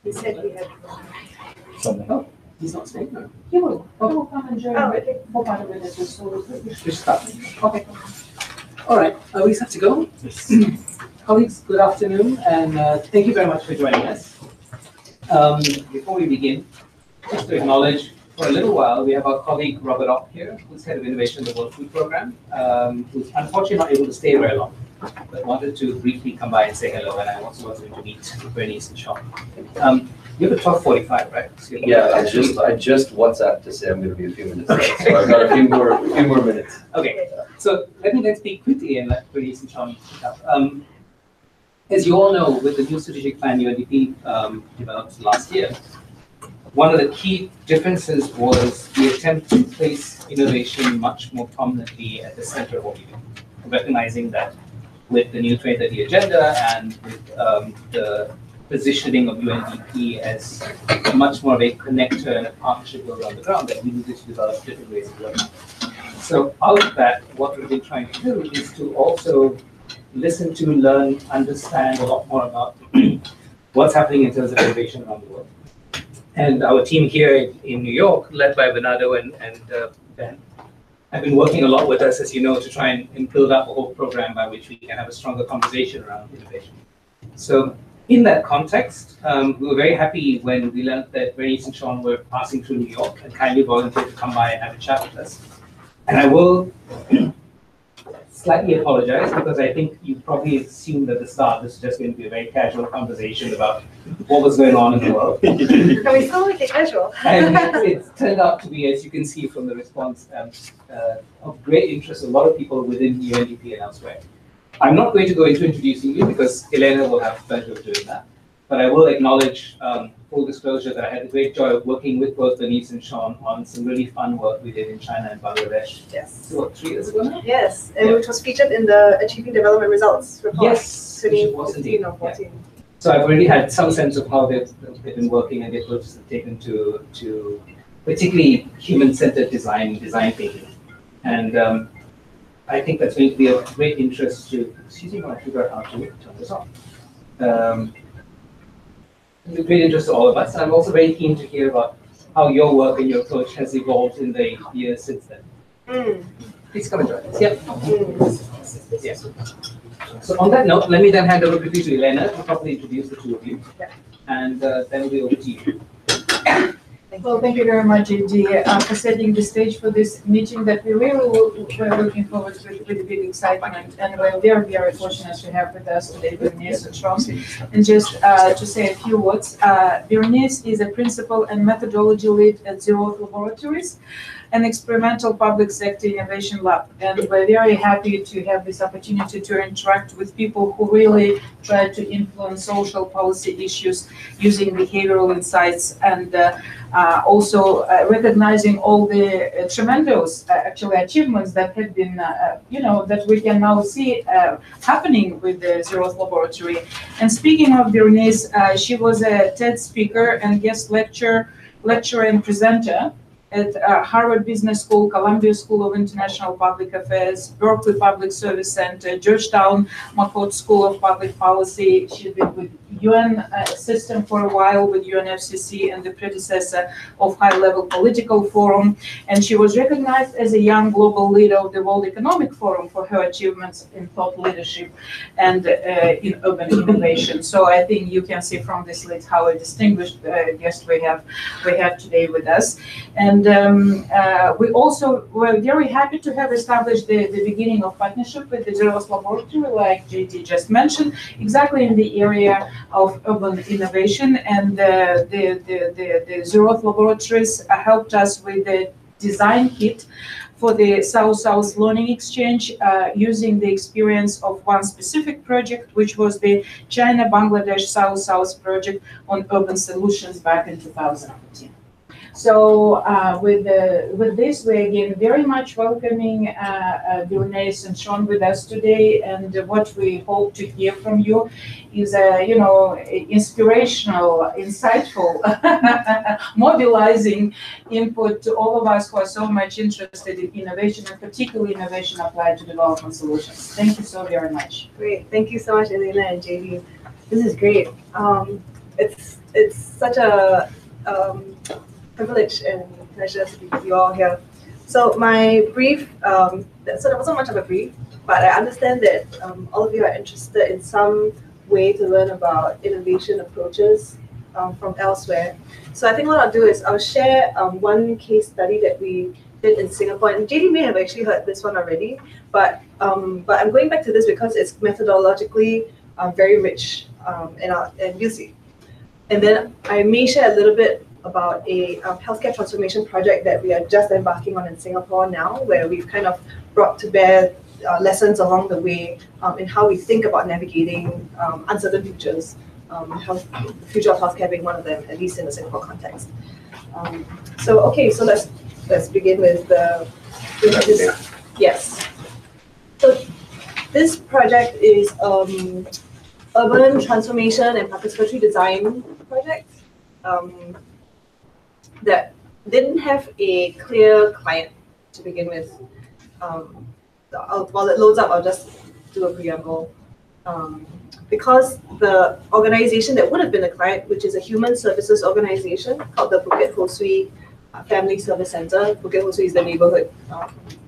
He said he had. Something. Oh, he's not staying now. He will come and join okay. for part of it as well. Just start. Okay. All right, we have to go. Colleagues, good afternoon, and thank you very much for joining us. Before we begin, just to acknowledge, for a little while, we have our colleague Robert Opp here, who's head of innovation in the World Food Program, who's unfortunately not able to stay very long, but wanted to briefly come by and say hello, and I also wanted to meet Bernice and Sean. You have a 12:45, right? So yeah, I just WhatsApp to say I'm going to be a few minutes late, so I've got a few more minutes. Okay, so let's speak quickly and let Bernice and Sean pick up. As you all know, with the new strategic plan UNDP developed last year, one of the key differences was the attempt to place innovation much more prominently at the center of what we do, recognizing that with the new 2030 agenda and with the positioning of UNDP as much more of a connector and a partnership around the ground, that we needed to develop different ways of working. So out of that, what we've been trying to do is to also listen to, learn, understand a lot more about what's happening in terms of innovation around the world. And our team here in New York, led by Bernardo and Ben, have been working a lot with us, as you know, to try and build up a whole program by which we can have a stronger conversation around innovation. So in that context, we were very happy when we learned that Bernice and Sean were passing through New York and kindly volunteered to come by and have a chat with us. And I will slightly apologize, because I think you probably assumed at the start this is just going to be a very casual conversation about what was going on in the world. Can we still make it casual? And it's turned out to be, as you can see from the response, of great interest, a lot of people within UNDP and elsewhere. I'm not going to go into introducing you, because Elena will have the pleasure of doing that. But I will acknowledge, full disclosure, that I had the great joy of working with both Bernice and Sean on some really fun work we did in China and Bangladesh. Yes. What, 3 years ago now? Yes, and which was featured in the Achieving Development Results report. Yes, it was indeed. 2015 or 14. Yeah. So I've already had some sense of how they've been working and the approaches they've taken to particularly human-centered design thinking. And I think that's going to be of great interest to, excuse me while I figure out how to turn this off. It's a great interest to all of us. I'm also very keen to hear about how your work and your approach has evolved in the years since then. Please come and join us. Yep. Yes. So on that note, let me then hand over quickly to Elena to properly introduce the two of you. And then we'll be over to you. Well, thank you very much, JD, for setting the stage for this meeting that we really were looking forward to with big excitement. And we're very, very fortunate to have with us today Bernice and Sean. And just to say a few words, Bernice is a principal and methodology lead at Zeroth Laboratories, an experimental public sector innovation lab. And we're very happy to have this opportunity to interact with people who really try to influence social policy issues using behavioral insights, and also recognizing all the tremendous actually achievements that have been, that we can now see happening with the Zeroth Laboratory. And speaking of Bernice, she was a TED speaker and guest lecturer and presenter at Harvard Business School, Columbia School of International Public Affairs, Berkeley Public Service Center, Georgetown McCourt School of Public Policy. She's been with UN system for a while, with UNFCCC and the predecessor of High Level Political Forum. And she was recognized as a young global leader of the World Economic Forum for her achievements in thought leadership and in urban innovation. So I think you can see from this list how a distinguished guest we have today with us. And we also were very happy to have established the beginning of partnership with the Zeroth Laboratory, like JT just mentioned, exactly in the area of urban innovation. And the Zeroth Laboratories helped us with the design kit for the South-South Learning Exchange, using the experience of one specific project, which was the China-Bangladesh South-South project on urban solutions back in 2014. So with this, we again very much welcoming Bernice and Sean with us today, and what we hope to hear from you is inspirational, insightful, mobilizing input to all of us who are so much interested in innovation, and particularly innovation applied to development solutions. Thank you so very much. Great, thank you so much, Elena and JD. This is great. it's such a privilege and pleasure to be with you all here. So my brief, so there wasn't much of a brief, but I understand that all of you are interested in some way to learn about innovation approaches from elsewhere. So I think what I'll do is I'll share one case study that we did in Singapore, and JD may have actually heard this one already, but I'm going back to this because it's methodologically very rich, and you'll see. And then I may share a little bit about a healthcare transformation project that we are just embarking on in Singapore now, where we've kind of brought to bear lessons along the way in how we think about navigating uncertain futures, the future of healthcare being one of them, at least in the Singapore context. So let's begin with this. Yes. So this project is urban transformation and participatory design project that didn't have a clear client to begin with. While it loads up, I'll just do a preamble. Because the organization that would have been a client, which is a human services organization called the Bukit Ho Swee Family Service Center. Bukit Ho Swee is the neighborhood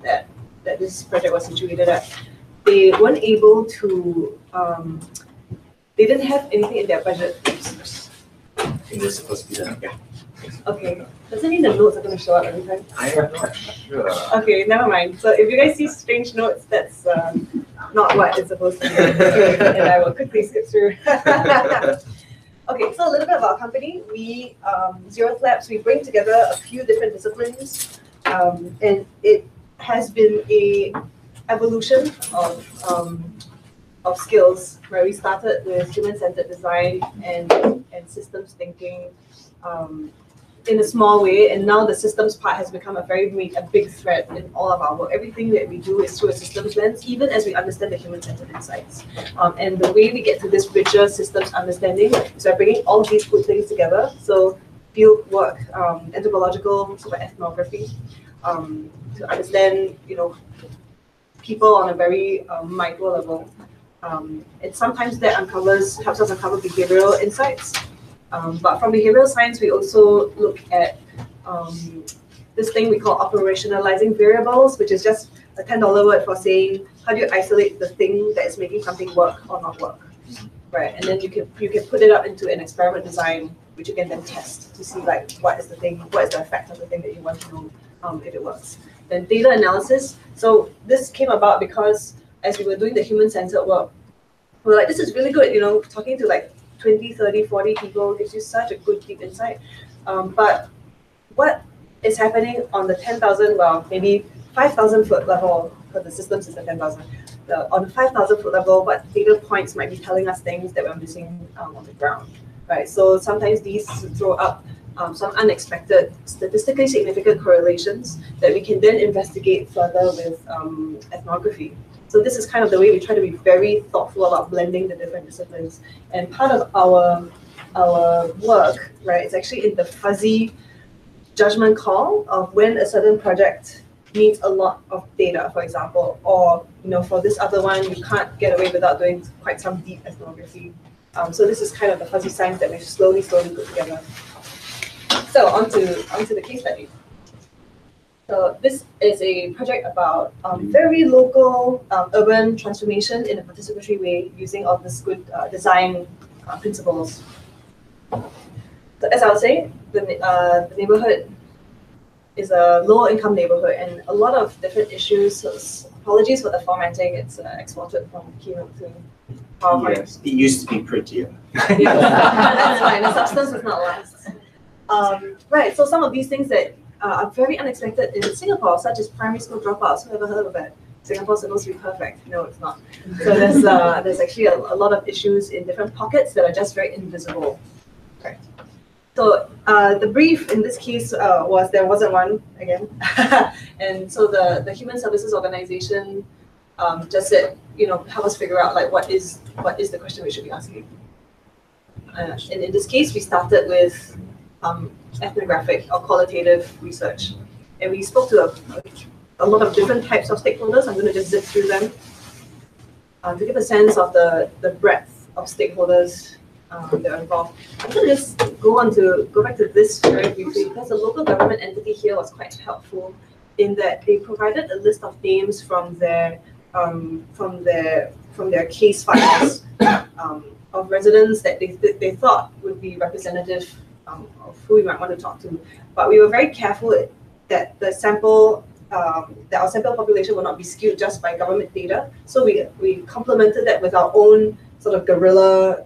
that this project was situated at. They weren't able to, they didn't have anything in their budget. I think they're supposed to be done. Yeah. Okay, doesn't mean the notes are going to show up every time. I am not sure. Okay, never mind. So if you guys see strange notes, that's not what it's supposed to be. And I will quickly skip through. Okay, so a little bit about our company. We, Zeroth Labs, we bring together a few different disciplines, and it has been a evolution of skills where we started with human-centered design and systems thinking in a small way, and now the systems part has become a big thread in all of our work. Everything that we do is through a systems lens, even as we understand the human-centered insights. And the way we get to this richer systems understanding is by bringing all these good things together. So field work, anthropological sort of ethnography, to understand, people on a very micro level. And sometimes that helps us uncover behavioral insights. But from behavioral science, we also look at this thing we call operationalizing variables, which is just a $10 word for saying, how do you isolate the thing that is making something work or not work, right? And then you can put it up into an experiment design, which you can then test to see what is the effect of the thing that you want to know if it works. Then data analysis. So this came about because as we were doing the human-centered work, we were like, this is really good, talking to 20, 30, 40 people gives you such a good deep insight. But what is happening on the 10,000, well, maybe 5,000 foot level, because the systems is the 10,000, on the 5,000 foot level, what data points might be telling us things that we're missing on the ground, right? So sometimes these throw up some unexpected, statistically significant correlations that we can then investigate further with ethnography. So this is kind of the way we try to be very thoughtful about blending the different disciplines. And part of our work, right, it's actually in the fuzzy judgment call of when a certain project needs a lot of data, for example, or for this other one, you can't get away without doing quite some deep ethnography. So this is kind of the fuzzy science that we've slowly put together. So onto the case study. So this is a project about very local urban transformation in a participatory way using all this good design principles. So as I was saying, the neighborhood is a low-income neighborhood and a lot of different issues. So apologies for the formatting, it's exported from Keynote to PowerPoint. Yes, it used to be prettier. That's fine, the substance is not lost. Right, so some of these things that are very unexpected in Singapore, such as primary school dropouts. Who ever heard of that? Singapore's supposed to be perfect. No, it's not. So there's actually a lot of issues in different pockets that are just very invisible. Right. So the brief in this case was there wasn't one again, and so the Human Services Organization just said, help us figure out what is the question we should be asking. And in this case, we started with ethnographic or qualitative research. And we spoke to a lot of different types of stakeholders. I'm going to just zip through them to give a sense of the breadth of stakeholders that are involved. I'm going to just go back to this very briefly because the local government entity here was quite helpful in that they provided a list of names from their case files of residents that they thought would be representative of who we might want to talk to. But we were very careful that the sample that our sample population will not be skewed just by government data. So we complemented that with our own sort of guerrilla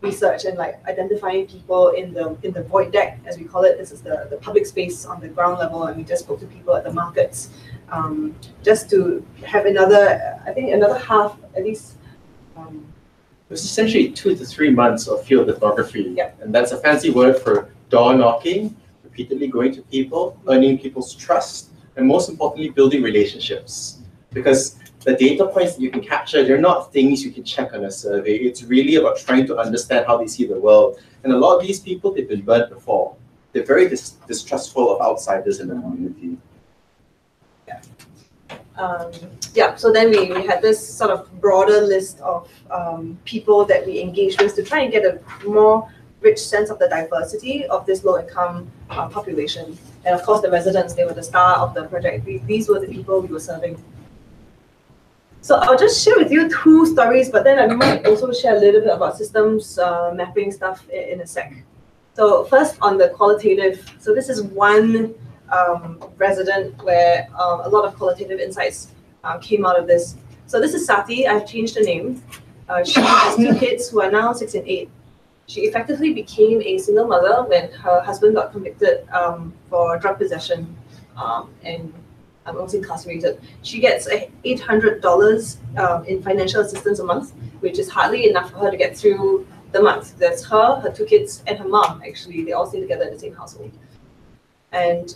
research and like identifying people in the void deck, as we call it. This is the public space on the ground level, and we just spoke to people at the markets just to have another half at least. It's essentially 2 to 3 months of field ethnography. Yeah. And that's a fancy word for door knocking, repeatedly going to people, earning people's trust, and most importantly, building relationships. Because the data points that you can capture, they're not things you can check on a survey. It's really about trying to understand how they see the world. And a lot of these people, they've been burnt before. They're very distrustful of outsiders in the community. So then we had this sort of broader list of people that we engaged with to try and get a more rich sense of the diversity of this low-income population. And of course, the residents, they were the star of the project. These were the people we were serving. So I'll just share with you 2 stories, but then I might also share a little bit about systems mapping stuff in a sec. So first on the qualitative, so this is one resident where a lot of qualitative insights came out of this. So this is Sati. I've changed the name. She has 2 kids who are now 6 and 8. She effectively became a single mother when her husband got convicted for drug possession and was incarcerated. She gets $800 in financial assistance a month, which is hardly enough for her to get through the month. That's her 2 kids, and her mom, actually. They all stay together in the same household. And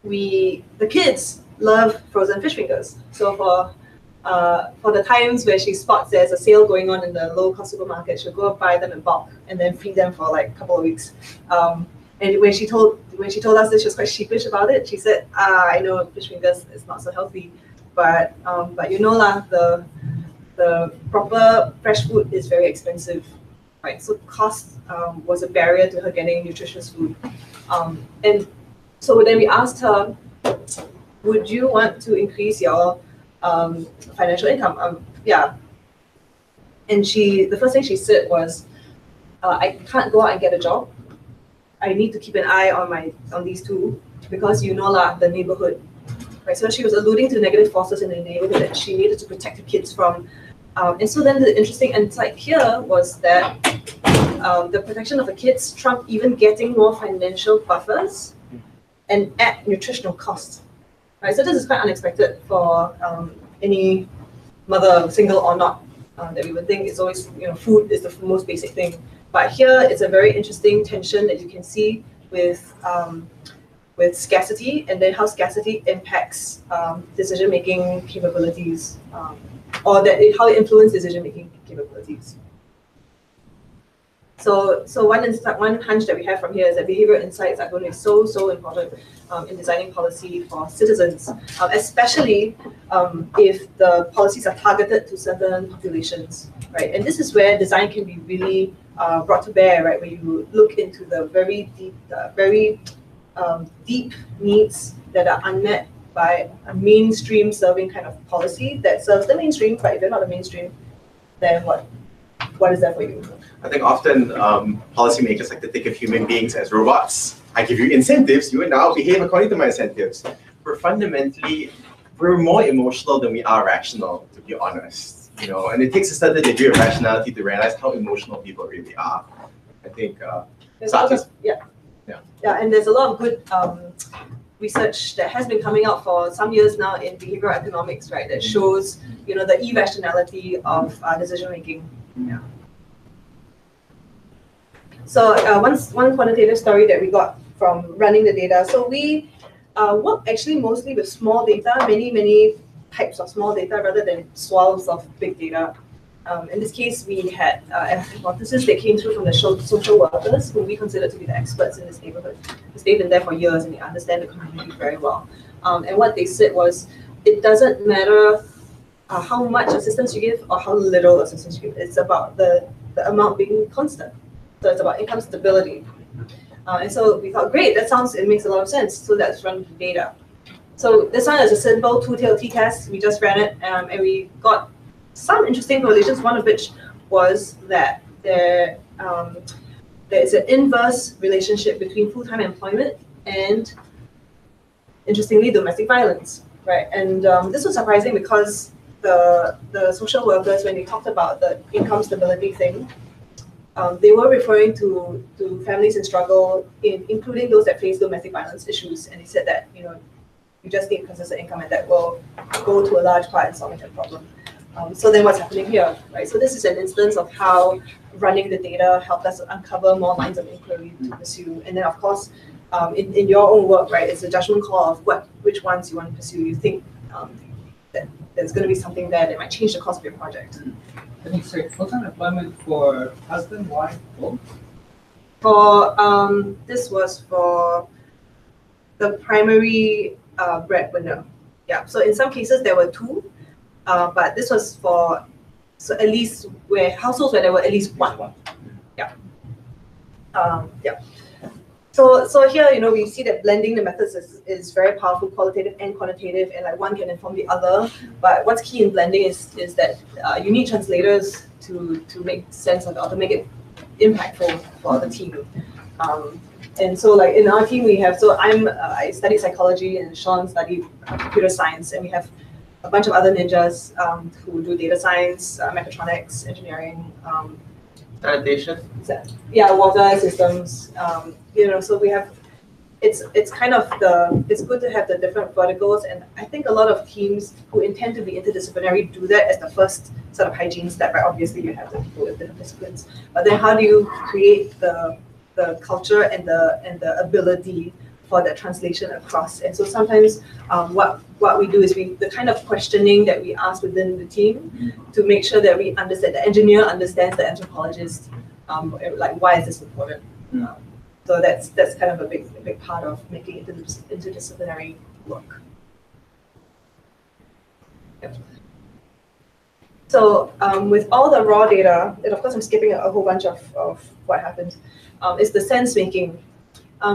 the kids love frozen fish fingers. So for the times where she spots there's a sale going on in the low-cost supermarket, she'll go buy them in bulk and then feed them for like a couple of weeks. And when she told us this, she was quite sheepish about it. She said, I know fish fingers is not so healthy, but you know lah, the proper fresh food is very expensive, right? So cost was a barrier to her getting nutritious food. And so then we asked her, would you want to increase your financial income? Yeah. And the first thing she said was, I can't go out and get a job. I need to keep an eye on these 2 because you know lah, the neighborhood. Right? So she was alluding to negative forces in the neighborhood that she needed to protect the kids from. And so then the interesting insight here was that the protection of the kids trumped even getting more financial buffers and at nutritional cost. Right? So this is quite unexpected for any mother, single or not, that we would think is always, food is the most basic thing. But here it's a very interesting tension that you can see with scarcity, and then how scarcity impacts decision-making capabilities, or how it influences decision-making capabilities. So one hunch that we have from here is that behavioral insights are going to be so important in designing policy for citizens, especially if the policies are targeted to certain populations, right? And this is where design can be really brought to bear, right? Where you look into the very deep needs that are unmet by a mainstream serving kind of policy that serves the mainstream, but if you're not the mainstream, then what is that for you? I think often policymakers like to think of human beings as robots. I give you incentives, you and I'll behave according to my incentives. We're more emotional than we are rational, to be honest. And it takes a certain degree of rationality to realize how emotional people really are. I think and there's a lot of good research that has been coming out for some years now in behavioral economics, right? That shows the irrationality of decision making. Yeah. So one quantitative story that we got from running the data. So we work actually mostly with small data, many types of small data rather than swathes of big data. In this case, we had a hypothesis that came through from the social workers, who we consider to be the experts in this neighborhood. Because they've been there for years and they understand the community very well. And what they said was, it doesn't matter how much assistance you give or how little assistance you give. It's about the the amount being constant. So it's about income stability. And so we thought, great, it makes a lot of sense. So let's run the data. So this one is a simple two-tailed t-test. We just ran it, and we got some interesting correlations, one of which was that there is an inverse relationship between full-time employment and, interestingly, domestic violence, right? And this was surprising because the social workers, when they talked about the income stability thing, they were referring to families in struggle, including those that face domestic violence issues, and they said that you just need consistent income, and that will go to a large part in solving that problem. So then what's happening here, right? So this is an instance of how running the data helped us uncover more lines of inquiry to pursue. And then of course, in your own work, right, it's a judgment call of which ones you want to pursue. You think that there's going to be something there that might change the course of your project. Let me say, full-time employment for husband, wife, both? For this was for the primary breadwinner. Yeah. So in some cases there were two, but this was for at least households where there were at least one. Yeah. Yeah. So here, we see that blending the methods is very powerful, qualitative and quantitative, and like one can inform the other. But what's key in blending is that you need translators to make sense of it, or to make it impactful for the team. And so like in our team we have, so I study psychology and Sean studied computer science, and we have a bunch of other ninjas who do data science, mechatronics, engineering, Sanitation. yeah, water systems. So we have, it's kind of it's good to have the different verticals, and I think a lot of teams who intend to be interdisciplinary do that as the first sort of hygiene step, right? Obviously you have the people with different disciplines, but then how do you create the culture and the ability for that translation across? And so sometimes what we do is the kind of questioning that we ask within the team to make sure that we understand, the engineer understands the anthropologist, like why is this important? So that's kind of a big part of making interdisciplinary work. Yep. So with all the raw data, and of course I'm skipping a whole bunch of what happened, is the sense making.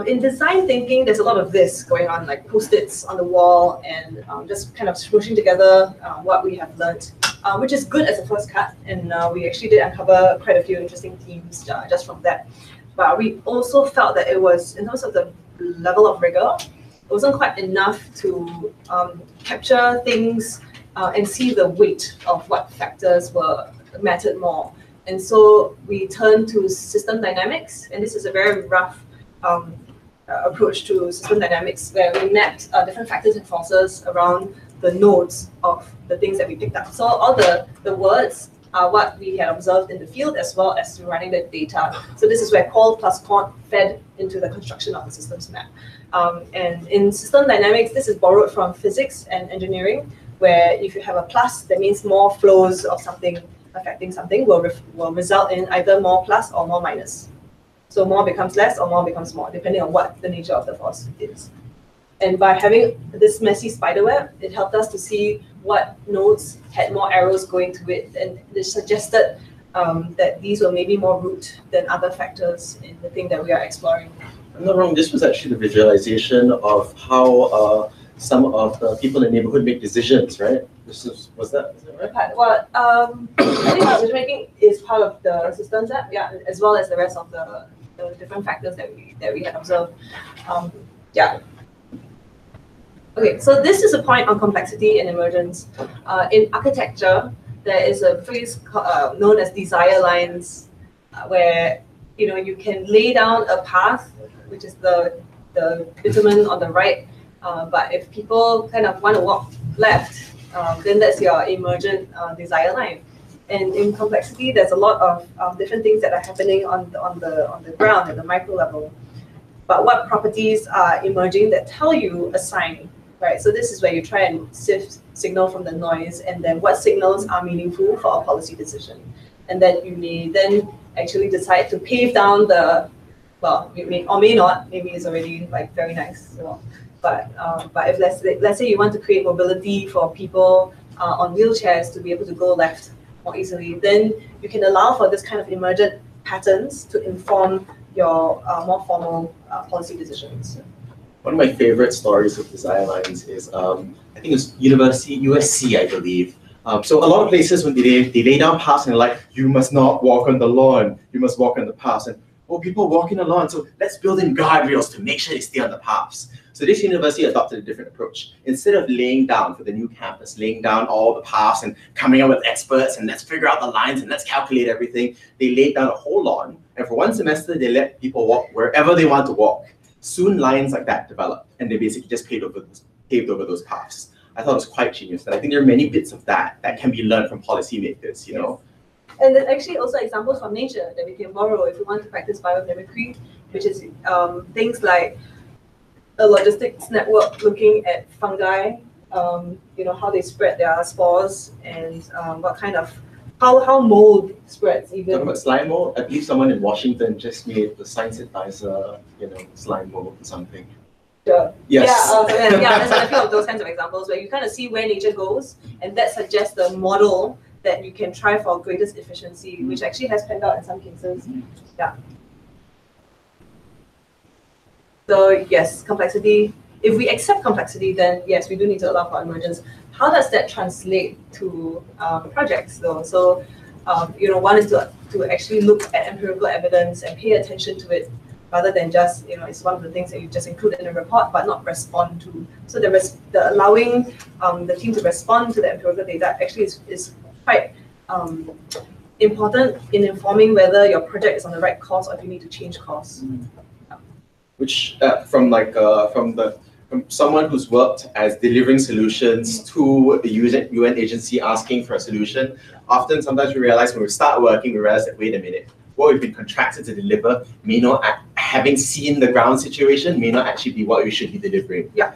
In design thinking, there's a lot of this going on, like post-its on the wall, and just kind of smooshing together what we have learned, which is good as a first cut. And we actually did uncover quite a few interesting themes just from that. But we also felt that it was, in terms of the level of rigor, it wasn't quite enough to capture things and see the weight of what factors mattered more. And so we turned to system dynamics, and this is a very rough approach to system dynamics, where we mapped different factors and forces around the nodes of the things that we picked up. So all the words are what we had observed in the field, as well as running the data. So this is where qual plus quant fed into the construction of the systems map. And in system dynamics, this is borrowed from physics and engineering, where if you have a plus, that means more flows of something affecting something will result in either more plus or more minus. So more becomes less or more becomes more, depending on what the nature of the force is. And by having this messy spiderweb, it helped us to see what nodes had more arrows going to it, and it suggested that these were maybe more root than other factors in the thing that we are exploring. I'm not wrong, this was actually the visualization of how some of the people in the neighborhood make decisions, right? Was that right? Well, I think decision making is part of the systems app, yeah, as well as the rest of the different factors that we had observed. Yeah. Okay, so this is a point on complexity and emergence. In architecture, there is a phrase known as desire lines, where you can lay down a path, which is the bitumen on the right, but if people kind of want to walk left, then that's your emergent desire line. And in complexity, there's a lot of different things that are happening on the ground at the micro level. But what properties are emerging that tell you a sign, right? So this is where you try and sift signal from the noise, and then what signals are meaningful for a policy decision. And then you may then actually decide to pave down well, you may or may not, maybe it's already like very nice, But if let's say you want to create mobility for people on wheelchairs to be able to go left, more easily, then you can allow for this kind of emergent patterns to inform your more formal policy decisions. One of my favorite stories of Design Lines is, I think it's University, USC, I believe. So a lot of places when they lay down paths and they're like, you must not walk on the lawn, you must walk on the paths. And oh, people walking on the lawn, so let's build in guardrails to make sure they stay on the paths. So this university adopted a different approach. Instead of laying down for the new campus, laying down all the paths and coming up with experts and let's figure out the lines and let's calculate everything, they laid down a whole lawn. And for one semester, they let people walk wherever they want to walk. Soon lines like that developed and they basically just paved over those paths. I thought it was quite genius. And I think there are many bits of that can be learned from policymakers, you know. And there's actually also examples from nature that we can borrow if we want to practice biomimicry, which is things like a logistics network looking at fungi, how they spread their spores and what kind of, how mold spreads even. Talking about slime mold, I believe someone in Washington just made the science advisor, slime mold or something. Sure. Yes. Yeah, there's a few of those kinds of examples where you kind of see where nature goes, and that suggests the model that you can try for greatest efficiency, which actually has panned out in some cases. Yeah. So yes, complexity. If we accept complexity, then yes, we do need to allow for emergence. How does that translate to projects though? So, one is to actually look at empirical evidence and pay attention to it, rather than just, it's one of the things that you just include in a report but not respond to. So the allowing the team to respond to the empirical data actually is quite important in informing whether your project is on the right course or if you need to change course. Which from someone who's worked as delivering solutions to the UN agency asking for a solution, sometimes we realize when we start working, we realize that, wait a minute, what we've been contracted to deliver may not, having seen the ground situation, may not actually be what we should be delivering. Yeah.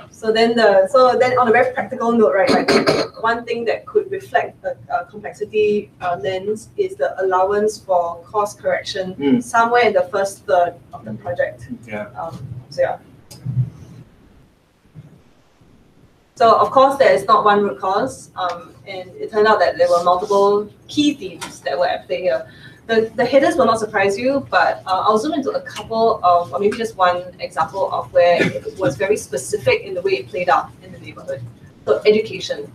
So then on a very practical note, right, like one thing that could reflect the complexity lens is the allowance for course correction somewhere in the first third of the project. So of course there is not one root cause, and it turned out that there were multiple key themes that were at play here. The headers will not surprise you, but I'll zoom into a couple of, or maybe just one example of where it was very specific in the way it played out in the neighborhood. So education.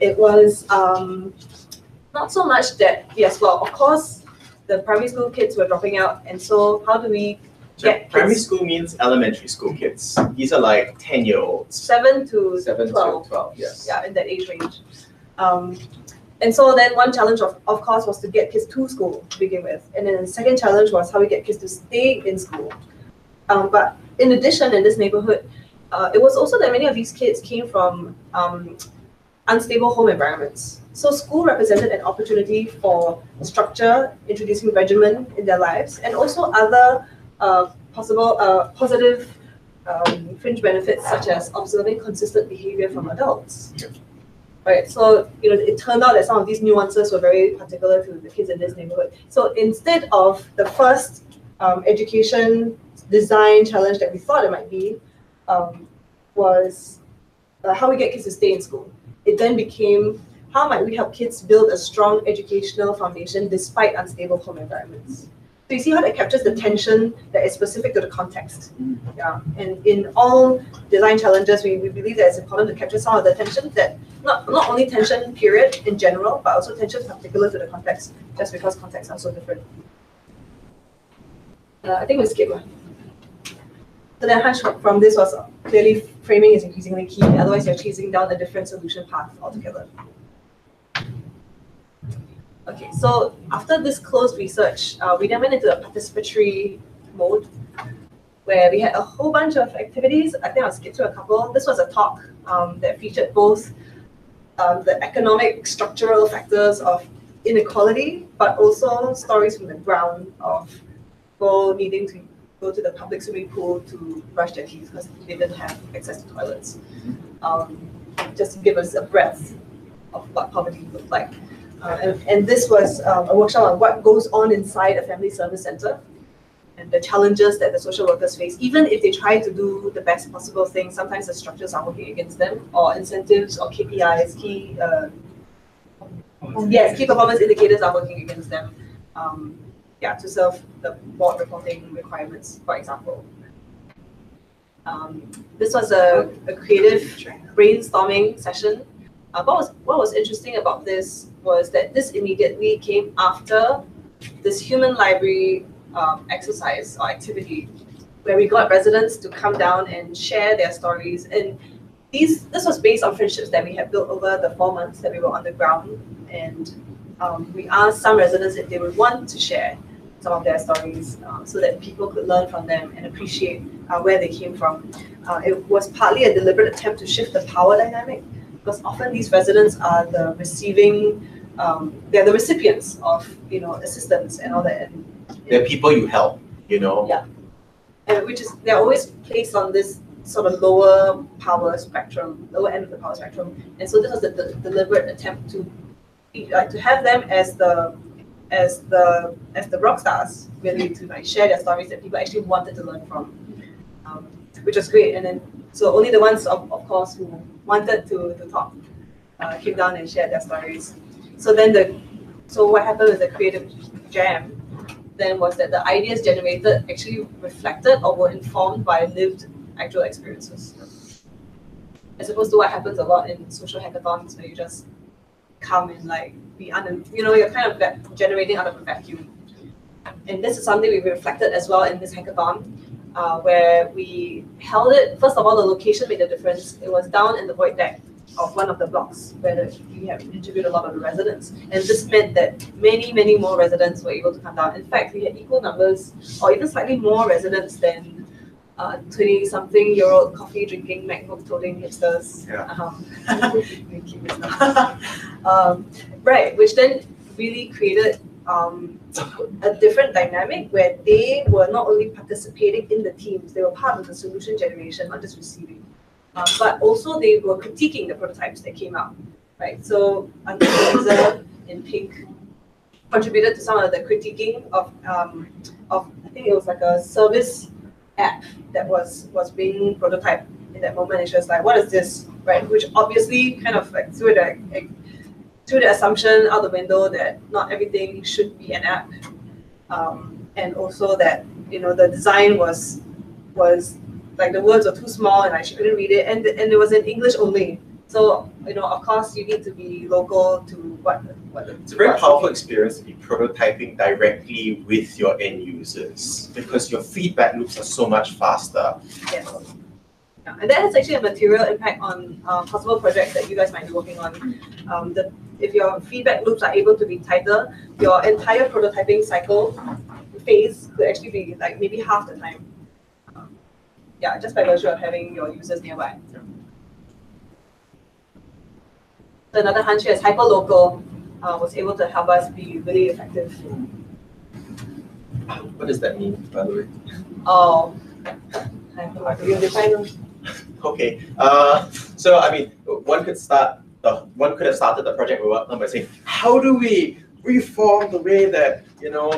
It was not so much that, yes, well, of course, the primary school kids were dropping out, and so how do we get primary kids? school means elementary school kids. These are like 10-year-olds. 7 to 7 12. to 12, yes. Yeah, in that age range. And so then one challenge, of course, was to get kids to school to begin with. And then the second challenge was how we get kids to stay in school. But in addition, in this neighborhood, it was also that many of these kids came from unstable home environments. So school represented an opportunity for structure, introducing regimen in their lives, and also other possible positive fringe benefits, such as observing consistent behavior from adults. Right, so it turned out that some of these nuances were very particular to the kids in this neighborhood. So instead of the first education design challenge that we thought it might be, was how we get kids to stay in school. It then became how might we help kids build a strong educational foundation despite unstable home environments. So you see how that captures the tension that is specific to the context. Yeah, and in all design challenges, we believe that it's important to capture some of the tension that, not only tension period in general, but also tension particular to the context, just because contexts are so different. I think we skip one. So the hunch from this was clearly framing is increasingly key, otherwise you're chasing down a different solution path altogether. Okay, so after this closed research, we then went into a participatory mode where we had a whole bunch of activities. I think I'll skip through a couple. This was a talk that featured both the economic structural factors of inequality, but also stories from the ground of people needing to go to the public swimming pool to brush their teeth because they didn't have access to toilets. Just to give us a breadth of what poverty looked like. And this was a workshop on what goes on inside a family service center and the challenges that the social workers face. Even if they try to do the best possible thing, sometimes the structures are working against them, or incentives or KPIs, key Yes, key performance indicators are working against them. Yeah, to serve the board reporting requirements, for example. This was a creative brainstorming session. What was interesting about this was that this immediately came after this human library exercise or activity, where we got residents to come down and share their stories. And this was based on friendships that we had built over the 4 months that we were on the ground. And we asked some residents if they would want to share some of their stories so that people could learn from them and appreciate where they came from. It was partly a deliberate attempt to shift the power dynamic, because often these residents are the receiving, they're the recipients of assistance and all that. And, they're people you help, Yeah, and they're always placed on this sort of lower power spectrum, lower end of the power spectrum, and so this was the deliberate attempt to have them as the rock stars, really, to share their stories that people actually wanted to learn from, which was great. And then so only the ones of course who wanted to talk came down and shared their stories. So then what happened with the creative jam then was that the ideas generated actually reflected or were informed by lived actual experiences, as opposed to what happens a lot in social hackathons, where you just come and you're kind of generating out of a vacuum. And this is something we reflected as well in this hackathon, where we held it. First of all, the location made a difference. It was down in the void deck of one of the blocks where we have interviewed a lot of the residents, and this meant that many more residents were able to come down. In fact, we had equal numbers or even slightly more residents than 20-something-year-old coffee-drinking, MacBook-toting hipsters. Right, which then really created a different dynamic where they were not only participating in the teams, they were part of the solution generation, not just receiving, but also they were critiquing the prototypes that came out. Right, so Zeroth in pink contributed to some of the critiquing of I think it was like a service app that was being prototyped in that moment. It's just like, what is this, right? Which obviously kind of threw the assumption out the window that not everything should be an app, and also that the design was like the words were too small and she couldn't read it, and it was in English only. So of course you need to be local to what it's a very powerful experience to be prototyping directly with your end users, because your feedback loops are so much faster. Yes. Yeah, and that has actually a material impact on possible projects that you guys might be working on. If your feedback loops are able to be tighter, your entire prototyping cycle phase could actually be like maybe half the time. Yeah, just by virtue of having your users nearby. So another hunch here is hyperlocal was able to help us be really effective. What does that mean, by the way? Oh, hyperlocal. You define them? Okay, so I mean, one could have started the project we worked on by saying, how do we reform the way that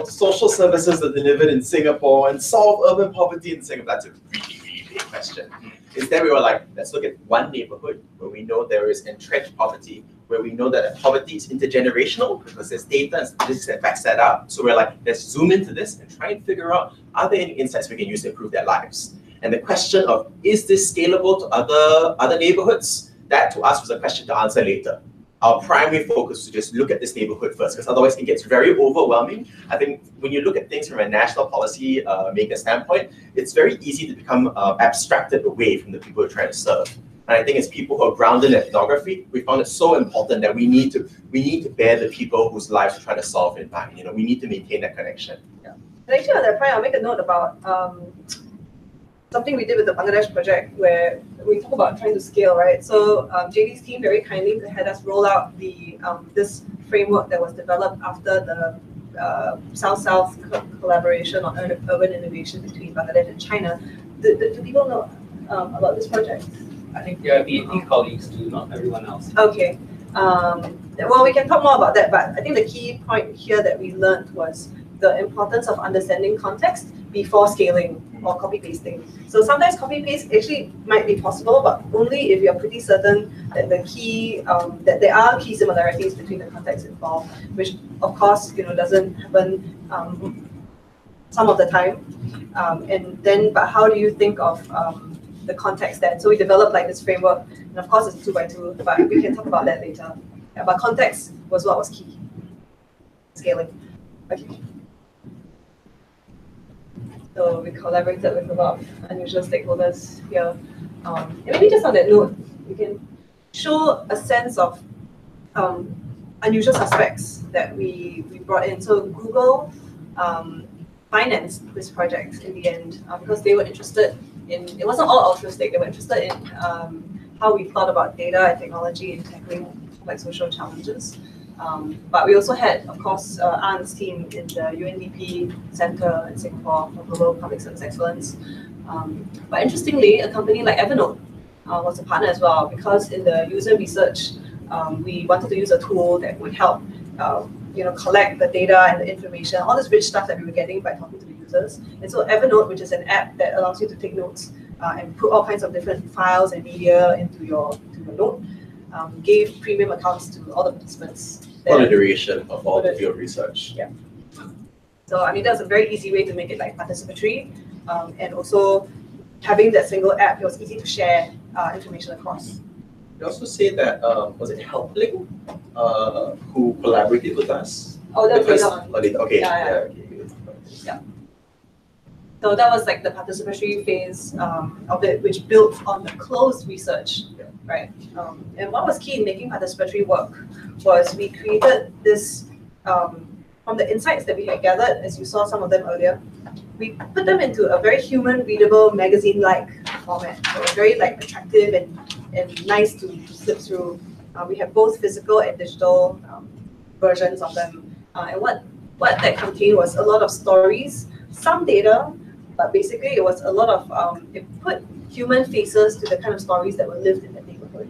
social services are delivered in Singapore and solve urban poverty in Singapore? That's a really big question. Instead, we were like, let's look at one neighborhood where we know there is entrenched poverty, where we know that poverty is intergenerational because there's data and statistics that backs that up. So we're like, let's zoom into this and try and figure out, are there any insights we can use to improve their lives? And the question of, is this scalable to other neighborhoods? That to us was a question to answer later. Our primary focus is to just look at this neighborhood first, because otherwise it gets very overwhelming. I think when you look at things from a national policy maker standpoint, it's very easy to become abstracted away from the people you're trying to serve. And I think as people who are grounded in ethnography, we found it so important that we need to bear the people whose lives we're trying to solve in mind. We need to maintain that connection. Yeah. And actually on that point, I'll make a note about something we did with the Bangladesh project, where we talk about trying to scale, right? So JD's team very kindly had us roll out this framework that was developed after the South-South collaboration on urban innovation between Bangladesh and China. Do people know about this project? I think there are BAP colleagues do, not everyone else. Okay. Well, we can talk more about that, but I think the key point here that we learned was the importance of understanding context before scaling. or copy pasting. So sometimes copy paste actually might be possible, but only if you're pretty certain that the key that there are key similarities between the contexts involved, which of course doesn't happen some of the time. And then, but how do you think of the context then? So we developed like this framework, and of course it's 2x2, but we can talk about that later. Yeah, but context was what was key. Scaling. Okay. So we collaborated with a lot of unusual stakeholders here. And maybe just on that note, we can show a sense of unusual suspects that we brought in. So Google financed this project in the end because they were interested in, it wasn't all altruistic, they were interested in how we thought about data and technology in tackling like social challenges. But we also had, of course, Anne's team in the UNDP Center in Singapore for Global Public Service Excellence. But interestingly, a company like Evernote was a partner as well, because in the user research, we wanted to use a tool that would help collect the data and the information, all this rich stuff that we were getting by talking to the users. And so Evernote, which is an app that allows you to take notes and put all kinds of different files and media into your note, gave premium accounts to all the participants. For the duration of all the field research. Yeah. So I mean, that's a very easy way to make it like participatory, and also having that single app, it was easy to share information across. You also say that was it Helpling who collaborated with us? Oh, that was Because- later on. Okay. Yeah. Okay. So that was like the participatory phase of it, which built on the closed research, right? And what was key in making participatory work was we created this, from the insights that we had gathered, as you saw some of them earlier, we put them into a very human readable magazine-like format. So very like attractive and nice to flip through. We have both physical and digital versions of them. And what that contained was a lot of stories, some data, but basically it was a lot of, it put human faces to the kind of stories that were lived in the neighborhood.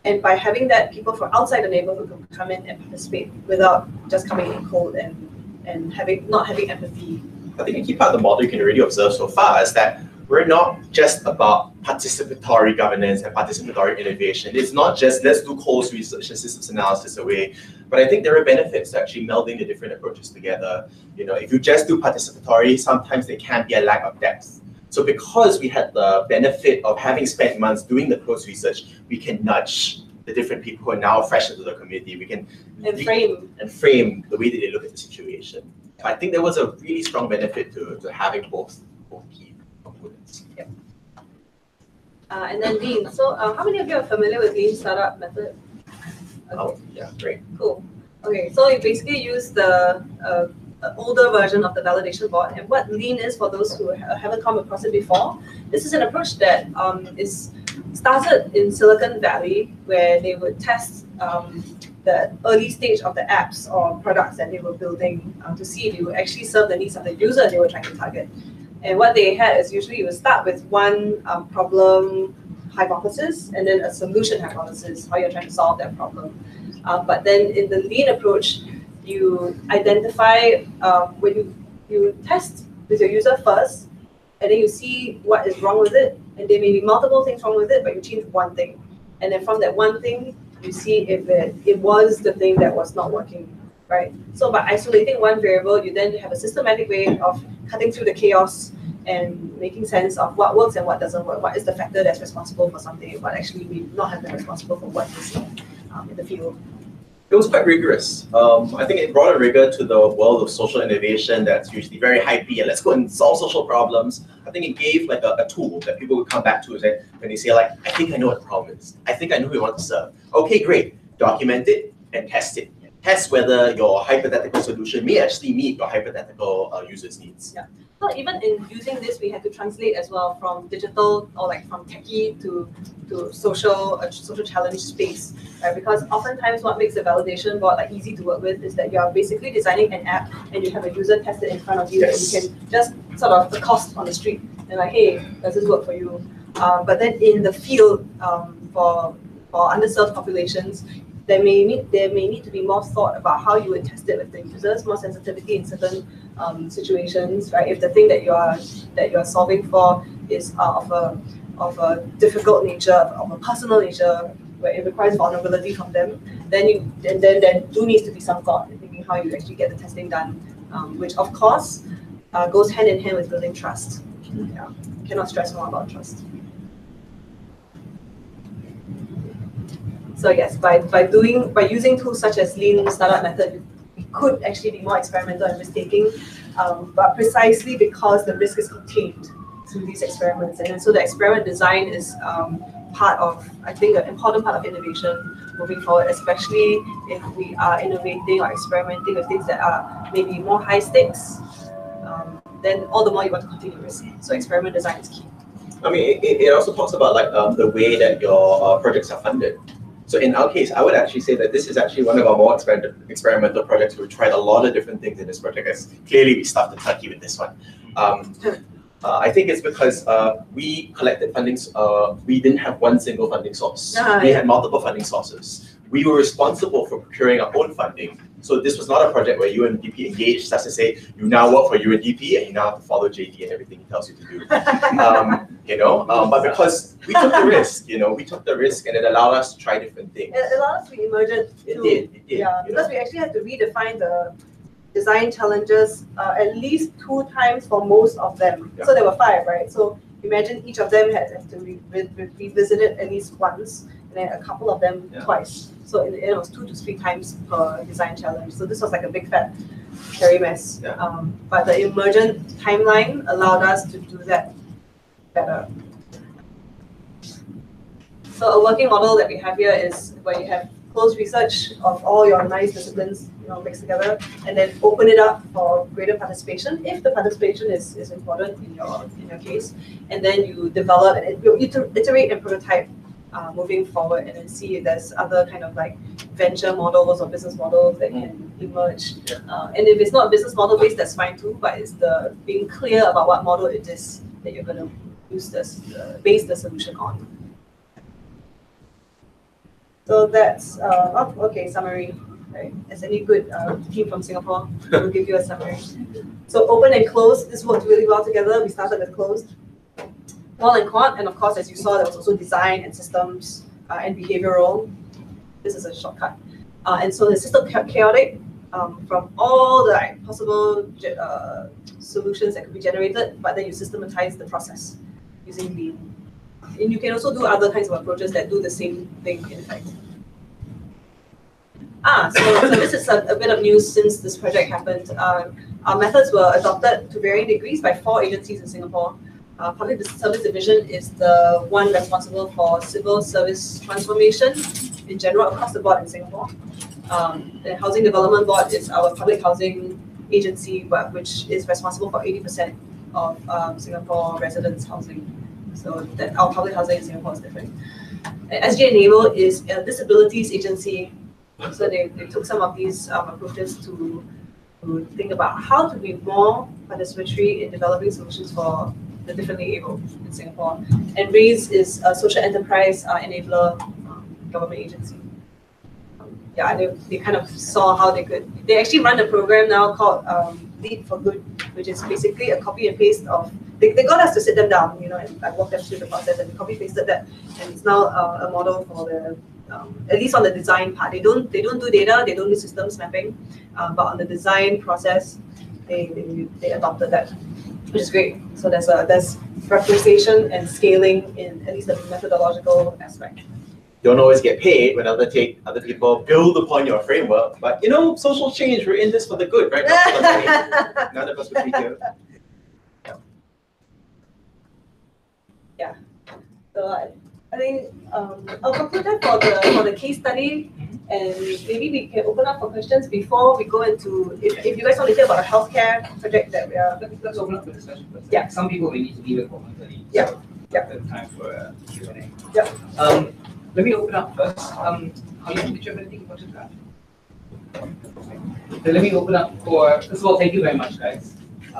And by having that, people from outside the neighborhood could come in and participate without just coming in cold and not having empathy. I think a key part of the model you can already observe so far is that we're not just about participatory governance and participatory innovation. It's not just let's do closed research and systems analysis away, but I think there are benefits to actually melding the different approaches together. If you just do participatory, sometimes there can be a lack of depth. So because we had the benefit of having spent months doing the closed research, we can nudge the different people who are now fresh into the community. We can frame the way that they look at the situation. So I think there was a really strong benefit to having both key components. Yep. And then Lean. So how many of you are familiar with Lean startup method? Okay. Oh, yeah, great. Cool. Okay, so you basically use the older version of the validation board. And what Lean is, for those who haven't come across it before, this is an approach that is started in Silicon Valley, where they would test the early stage of the apps or products that they were building to see if it would actually serve the needs of the user they were trying to target. And what they had is usually you would start with one problem hypothesis and then a solution hypothesis, how you're trying to solve that problem. But then in the Lean approach, you identify when you test with your user first, and then you see what is wrong with it, and there may be multiple things wrong with it, but you change one thing. And then from that one thing, you see if it was the thing that was not working, right? So by isolating one variable, you then have a systematic way of cutting through the chaos and making sense of what works and what doesn't work. What is the factor that's responsible for something, what actually may not have been responsible for what you see in the field. It was quite rigorous. I think it brought a rigor to the world of social innovation that's usually very hypey and let's go and solve social problems. I think it gave like a tool that people would come back to when they say like, I think I know what the problem is. I think I know who we want to serve. Okay, great. Document it and test it. Test whether your hypothetical solution may actually meet your hypothetical user's needs. Yeah. So even in using this, we had to translate as well from digital or like from techie to social challenge space, right? Because oftentimes what makes the validation board like easy to work with is that you are basically designing an app and you have a user test it in front of you, Yes. and you can just sort of accost on the street and like, hey, does this work for you? But then in the field for underserved populations, there may need to be more thought about how you would test it with the users, more sensitivity in certain situations, right? If the thing that you are solving for is of a difficult nature, of a personal nature, where it requires vulnerability from them, then there do needs to be some thought in thinking how you actually get the testing done, which of course goes hand in hand with building trust. Yeah, cannot stress more about trust. So yes, by using tools such as Lean Startup method, we could actually be more experimental and risk-taking, but precisely because the risk is contained through these experiments, and then so the experiment design is part of, I think, an important part of innovation moving forward, especially if we are innovating or experimenting with things that are maybe more high stakes. Then all the more you want to continue risk. So experiment design is key. I mean, it also talks about like the way that your projects are funded. So in our case, I would actually say that this is actually one of our more experimental projects. We've tried a lot of different things in this project. As clearly, we stuffed the turkey with this one. I think it's because we collected fundings. We didn't have one single funding source. We had multiple funding sources. We were responsible for procuring our own funding. So this was not a project where UNDP engaged us to say, you now work for UNDP and you now have to follow JD and everything he tells you to do. But because we took the risk, we took the risk and it allowed us to try different things. It allowed us to be emergent too. It did. Yeah, because we actually had to redefine the design challenges at least 2 times for most of them. Yeah. So there were 5, right? So imagine each of them had to revisit it at least once, and then a couple of them twice. So it was 2 to 3 times per design challenge. So this was like a big fat hairy mess. Yeah. But the emergent timeline allowed us to do that better. So a working model that we have here is where you have closed research of all your nice disciplines, mixed together, and then open it up for greater participation if the participation is important in your case, and then you develop and you iterate and prototype moving forward, and then see if there's other kind of like venture models or business models that can emerge. And if it's not business model based, that's fine too. But it's the being clear about what model it is that you're going to use this base the solution on. So that's okay. Summary. Right. As any good team from Singapore, we'll give you a summary. So open and closed, this worked really well together. We started with closed. Qual and quant, and of course, as you saw, there was also design and systems and behavioral. This is a shortcut. And so the system kept chaotic from all the possible solutions that could be generated, but then you systematize the process using Lean. And you can also do other kinds of approaches that do the same thing in effect. So this is a bit of news since this project happened. Our methods were adopted to varying degrees by 4 agencies in Singapore. Public Service Division is the one responsible for civil service transformation in general across the board in Singapore. The Housing Development Board is our public housing agency, which is responsible for 80% of Singapore residents' housing. So that our public housing in Singapore is different. SG Enable is a disabilities agency. So they took some of these approaches to think about how to be more participatory in developing solutions for the differently able in Singapore. And RAISE is a social enterprise enabler government agency. They kind of saw how they could. They actually run a program now called Lead for Good, which is basically a copy and paste of. They got us to sit them down, and I walked them through the process, and we copy pasted that, and it's now a model for the. At least on the design part, they don't do data, they don't do systems mapping, but on the design process, they adopted that, which is great. So there's representation and scaling in at least the methodological aspect. Don't always get paid when other people build upon your framework, but social change, we're in this for the good, right? None of us would be here. Yeah. So I think I'll conclude that for the case study, and maybe we can open up for questions before we go into if you guys want to hear about a healthcare project that we are. Let's open up for discussion first. Yeah. Some people may need to leave it for 1:30. Yeah. So yeah. There's time for Q&A. Yeah. Let me open up first. How did you have anything about that? So let me open up for. First of all, thank you very much, guys.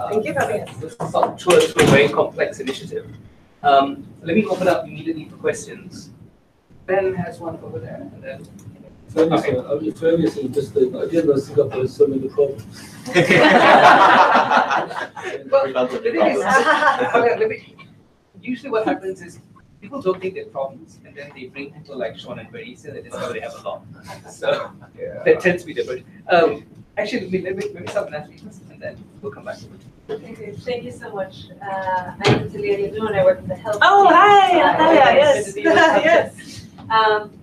Thank you for having us. This is a very complex initiative. Let me open up immediately for questions. Ben has one over there, and then It's very interesting. I didn't know Singapore has so many problems. Well, the thing is, usually what happens is people don't think they have problems, and then they bring people like Sean and Bernice, and they discover they have a lot. So that tends to be the version. Actually, let me start with Natalie first, and then we'll come back to it. Okay, thank you so much. I'm Talia Yadu, and I work in the health. Oh, team. hi, Natalia, yes, yes.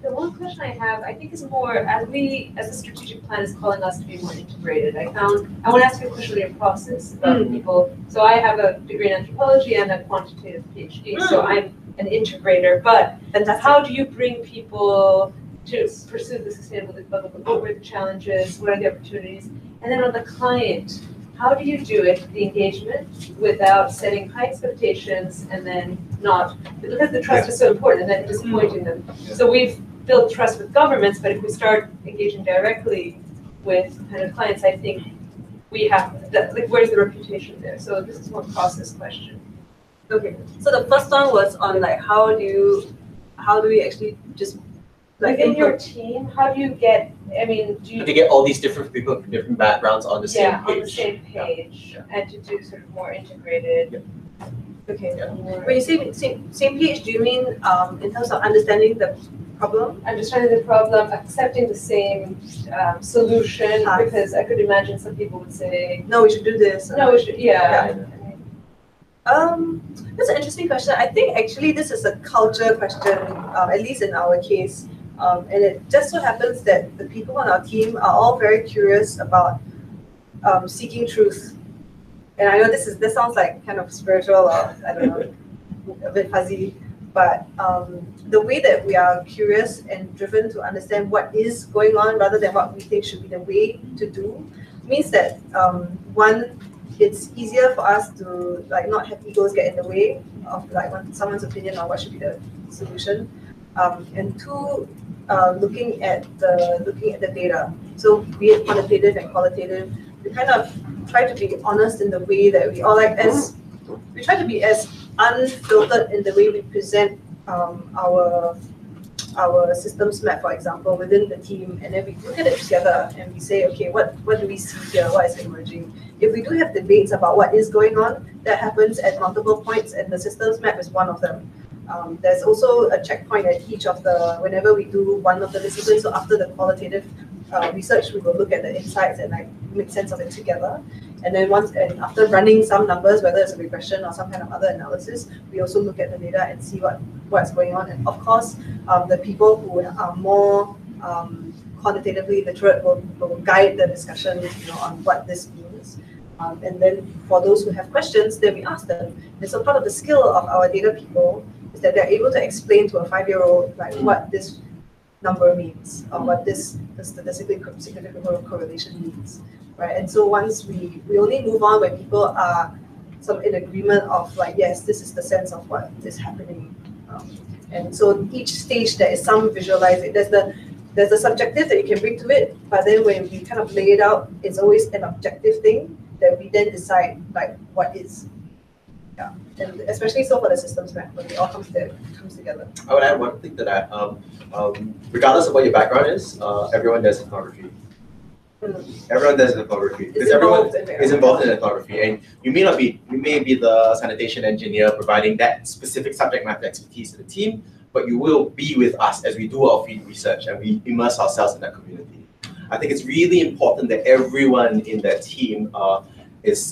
The one question I have, I think, is more as the strategic plan is calling us to be more integrated. I want to ask you a question about your process about people. So I have a degree in anthropology and a quantitative PhD, so I'm an integrator. But how do you bring people to pursue the sustainable development? What were the challenges? What are the opportunities? And then on the client, how do you do it, the engagement, without setting high expectations and then not, because the trust is so important and then disappointing them. So we've built trust with governments, but if we start engaging directly with kind of clients, I think we have, where's the reputation there? So this is more process question. Okay, so the first one was on like how do we actually just like in your team, how do you get, do you get all these different people from different backgrounds on the same page? on the same page, and to do sort of more integrated. Okay. More, When you say same page, do you mean in terms of understanding the problem? understanding the problem, accepting the same solution, Path. because I could imagine some people would say, No, we should do this. no, we should, yeah. That's an interesting question. I think actually this is a culture question, at least in our case. And it just so happens that the people on our team are all very curious about seeking truth. And I know this sounds like kind of spiritual or I don't know, a bit fuzzy, but the way that we are curious and driven to understand what is going on rather than what we think should be the way to do means that one, it's easier for us to like not have egos get in the way of like someone's opinion on what should be the solution, and two, looking at the data. So be it quantitative and qualitative, we kind of try to be honest in the way that we we try to be as unfiltered in the way we present our systems map, for example, within the team, and then we look at it together and we say, okay, what do we see here? What is emerging? If we do have debates about what is going on, that happens at multiple points, and the systems map is one of them. There's also a checkpoint at each of whenever we do one of the disciplines. So after the qualitative research, we will look at the insights and like make sense of it together. And then after running some numbers, whether it's a regression or some kind of other analysis, we also look at the data and see what's going on. And of course, the people who are more quantitatively literate will guide the discussion, on what this means. And then for those who have questions, then we ask them. And so part of the skill of our data people is that they're able to explain to a 5-year-old like what this number means or what this statistically significant correlation means, right? And so once we only move on when people are in agreement of like, yes, this is the sense of what is happening. And so each stage there is some visualizing. There's the subjective that you can bring to it, but then when we kind of lay it out, it's always an objective thing that we then decide like what is. Yeah, and especially so for the systems map when it all comes together. I would add one thing to that. Regardless of what your background is, everyone does ethnography. Everyone does ethnography because everyone is involved in ethnography, and you may be the sanitation engineer providing that specific subject matter expertise to the team, but you will be with us as we do our field research and we immerse ourselves in that community. I think it's really important that everyone in that team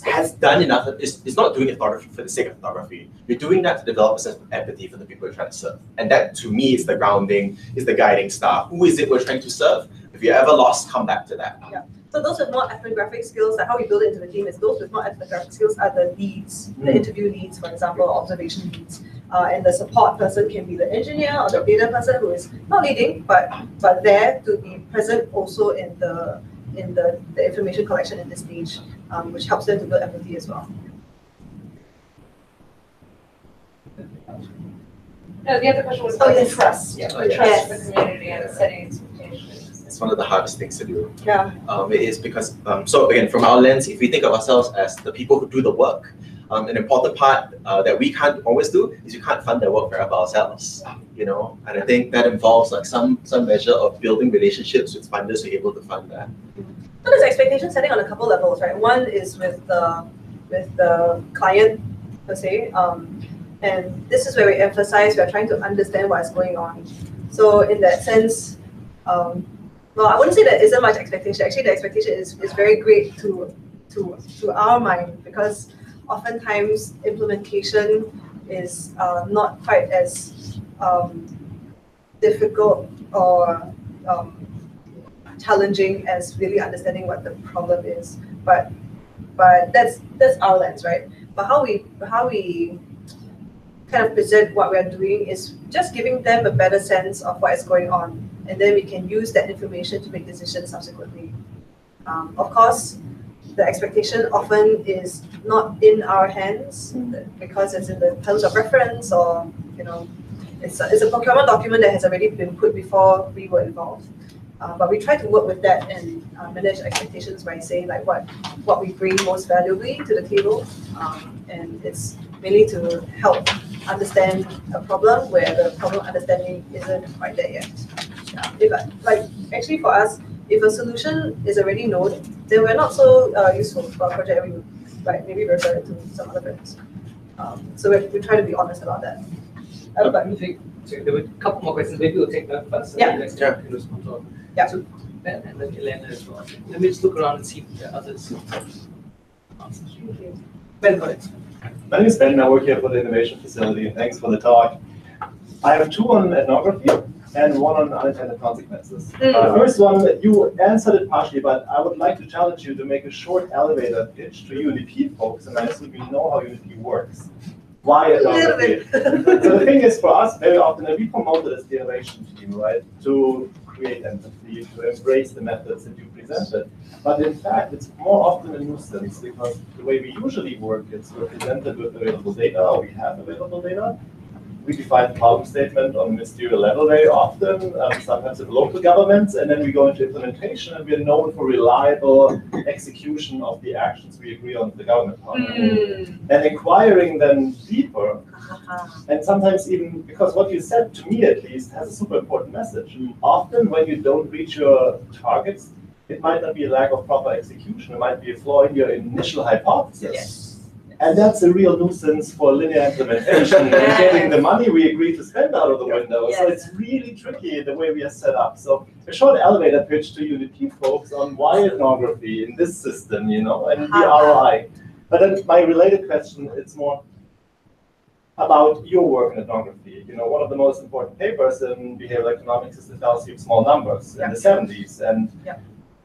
has done enough. It's not doing ethnography for the sake of ethnography. You're doing that to develop a sense of empathy for the people you're trying to serve. And that, to me, is the grounding, is the guiding star. Who is it we're trying to serve? If you're ever lost, come back to that. Yeah. So those with more ethnographic skills, like how we build it into the team, is those with more ethnographic skills are the leads, the interview leads, for example, observation leads. And the support person can be the engineer or the data person who is not leading, but there to be present also in the information collection in this stage, which helps them to build empathy as well. No, the other question was yes. trust. Yeah, the trust for the community and setting expectations. it's one of the hardest things to do. Yeah. It is because, so again, from our lens, if we think of ourselves as the people who do the work, an important part that we can't always do is we can't fund their work by ourselves, and I think that involves like some measure of building relationships with funders who are able to fund that. So there's expectation setting on a couple levels, right? One is with the client per se, and this is where we emphasize we are trying to understand what's going on. So in that sense, well, I wouldn't say there isn't much expectation. Actually, the expectation is very great to our mind, because oftentimes implementation is not quite as difficult or challenging as really understanding what the problem is. But that's our lens, right? But how we kind of present what we are doing is just giving them a better sense of what is going on, and then we can use that information to make decisions subsequently. Of course, the expectation often is not in our hands because it's in the terms of reference, or it's a procurement document that has already been put before we were involved. But we try to work with that and manage expectations by saying like what we bring most valuably to the table, and it's mainly to help understand a problem where the problem understanding isn't quite there yet. Actually for us, if a solution is already known, then we're not so useful for a project. We would maybe refer it to some other friends. So we try to be honest about that. But I think there were a couple more questions. Maybe we'll take that first. Yeah. Next time we can respond to all. Yeah. So Ben and then Elena as well. Let me just look around and see if there are others. Ben, go ahead. My name is Ben, I work here for the Innovation Facility, and thanks for the talk. I have two on ethnography and one on unintended consequences. First one, you answered it partially, but I would like to challenge you to make a short elevator pitch to UNDP folks, and I assume you know how UNDP works. Why ethnography? So the thing is, for us, very often, and we promote it as the innovation team, right, to create empathy, to embrace the methods that you presented. But in fact, it's more often a nuisance, because the way we usually work is we're presented with available data, or we have available data. We define the problem statement on a ministerial level very often, sometimes in local governments, and then we go into implementation, and we're known for reliable execution of the actions we agree on with the government partner. And inquiring then deeper, and sometimes even, because what you said, to me at least, has a super important message. Often when you don't reach your targets, it might not be a lack of proper execution, it might be a flaw in your initial hypothesis. Yes. And that's a real nuisance for linear implementation and getting the money we agreed to spend out of the window. Yes. So it's really tricky the way we are set up. So a short elevator pitch to UNDP folks on why ethnography in this system, and the ROI. But then my related question, it's more about your work in ethnography. One of the most important papers in behavioral economics is the fallacy of small numbers in the 70s. And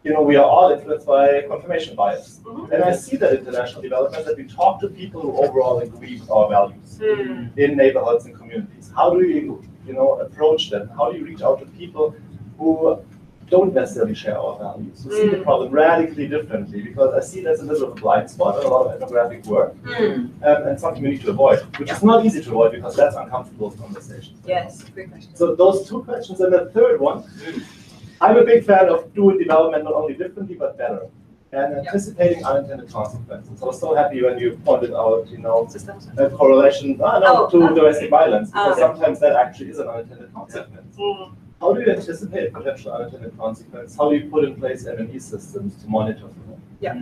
we are all influenced by confirmation bias. And I see that international development, that we talk to people who overall agree with our values in neighborhoods and communities. How do you, approach them? How do you reach out to people who don't necessarily share our values, who see the problem radically differently? Because I see that's a little of a blind spot in a lot of ethnographic work, and something we need to avoid, which is not easy to avoid because that's uncomfortable conversations. Yes, great question. So those two questions, and the third one, I'm a big fan of doing development not only differently but better, and anticipating unintended consequences. I was so happy when you pointed out, a correlation to domestic violence, because sometimes that actually is an unintended consequence. How do you anticipate potential unintended consequences? How do you put in place M&E systems to monitor for them? Yeah.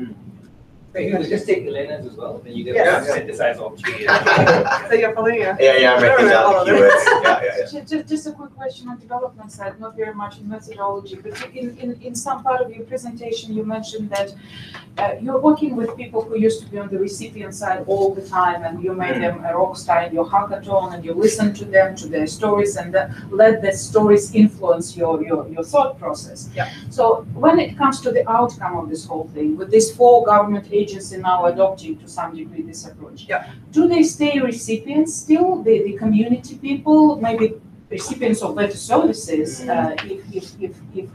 Maybe we'll just take Elena's as well, then you get Yes. to synthesize opportunity. So you're following your Yeah, I'm writing down the keywords. Just a quick question on development side, not very much in methodology, but in some part of your presentation, you mentioned that you're working with people who used to be on the recipient side all the time, and you made them a rock star in your hackathon, and you listened to them, to their stories, and let the stories influence your thought process. Yeah. So when it comes to the outcome of this whole thing, with these 4 government agencies now adopting to some degree this approach, do they stay recipients still, the community people, maybe recipients of better services, if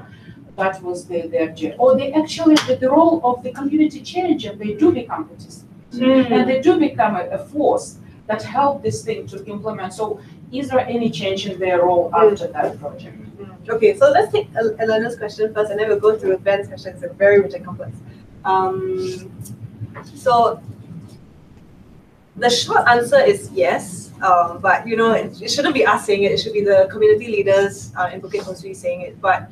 that was their objective, or they actually, the role of the community change, and they do become participants, and they do become a force that help this thing to implement. So is there any change in their role after that project? Okay, so let's take Eleanor's question first, and then we'll go through Ben's questions. It's very rich and complex. So the short answer is yes, but you know, it shouldn't be us saying it. It should be the community leaders in Bukit Ho Swee saying it. But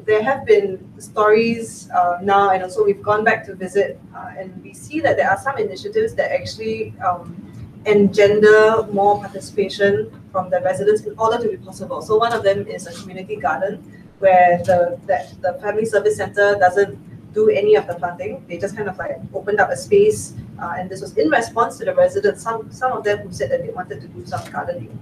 there have been stories now, and also we've gone back to visit, and we see that there are some initiatives that actually engender more participation from the residents in order to be possible. So one of them is a community garden where the family service center doesn't do any of the planting. They just kind of like opened up a space, and this was in response to the residents. Some of them who said that they wanted to do some gardening,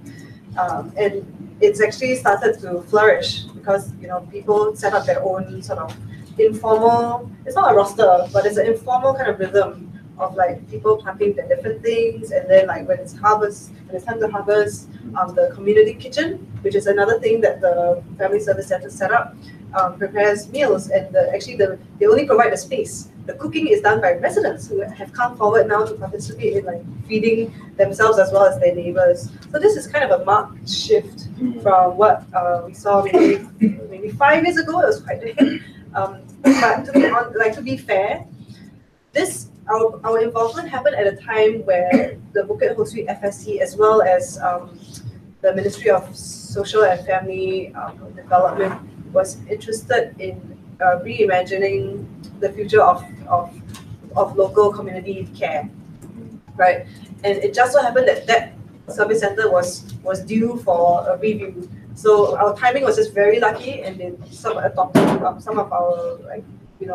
and it's actually started to flourish because you know people set up their own sort of informal. It's not a roster, but it's an informal kind of rhythm of like people planting their different things, and then like when it's time to harvest, the community kitchen, which is another thing that the family service center set up, prepares meals, and they only provide the space. The cooking is done by residents who have come forward now to participate in like feeding themselves as well as their neighbors. So this is kind of a marked shift from what we saw maybe 5 years ago. It was quite different. But to be fair, our involvement happened at a time where the Bukit Ho Swee FSC, as well as the Ministry of Social and Family Development, was interested in reimagining the future of local community care, right? And it just so happened that service center was due for a review. So our timing was just very lucky, and they sort of adopted some of our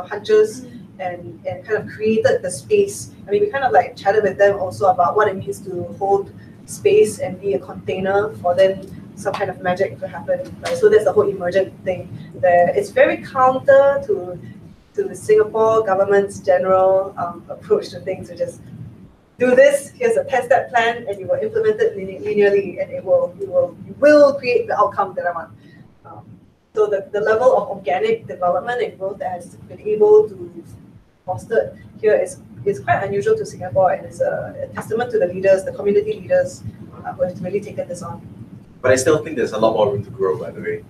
hunches and kind of created the space. I mean, we kind of like chatted with them also about what it means to hold space and be a container for then some kind of magic to happen. Right? So that's the whole emergent thing. It's very counter to the Singapore government's general approach to things, which is do this, here's a 10-step plan, and you will implement it linearly, and you will create the outcome that I want. So the level of organic development and growth that has been able to foster here is quite unusual to Singapore, and is a testament to the leaders, the community leaders who have really taken this on. But I still think there's a lot more room to grow, by the way.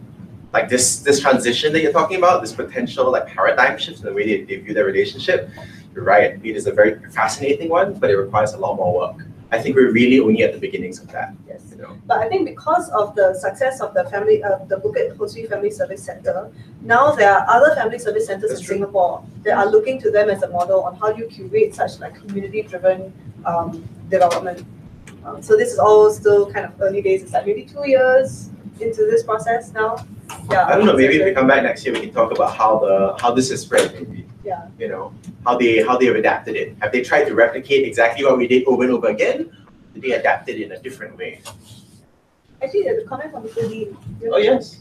Like this transition that you're talking about, this potential like paradigm shift in the way they view their relationship, you're right. It is a very fascinating one, but it requires a lot more work. I think we're really only at the beginnings of that. Yes. You know? But I think because of the success of the Bukit Ho Swee Family Service Center, now there are other family service centers in Singapore that are looking to them as a model on how do you curate such like community-driven development. So this is all still kind of early days. It's like maybe 2 years into this process now. Yeah. I don't know. Maybe if we come back next year, we can talk about how this has spread. Maybe. Yeah. You know how they have adapted it. Have they tried to replicate exactly what we did over and over again? Did they adapt it in a different way? Actually, there's a comment from Mr. Dean. Oh yes.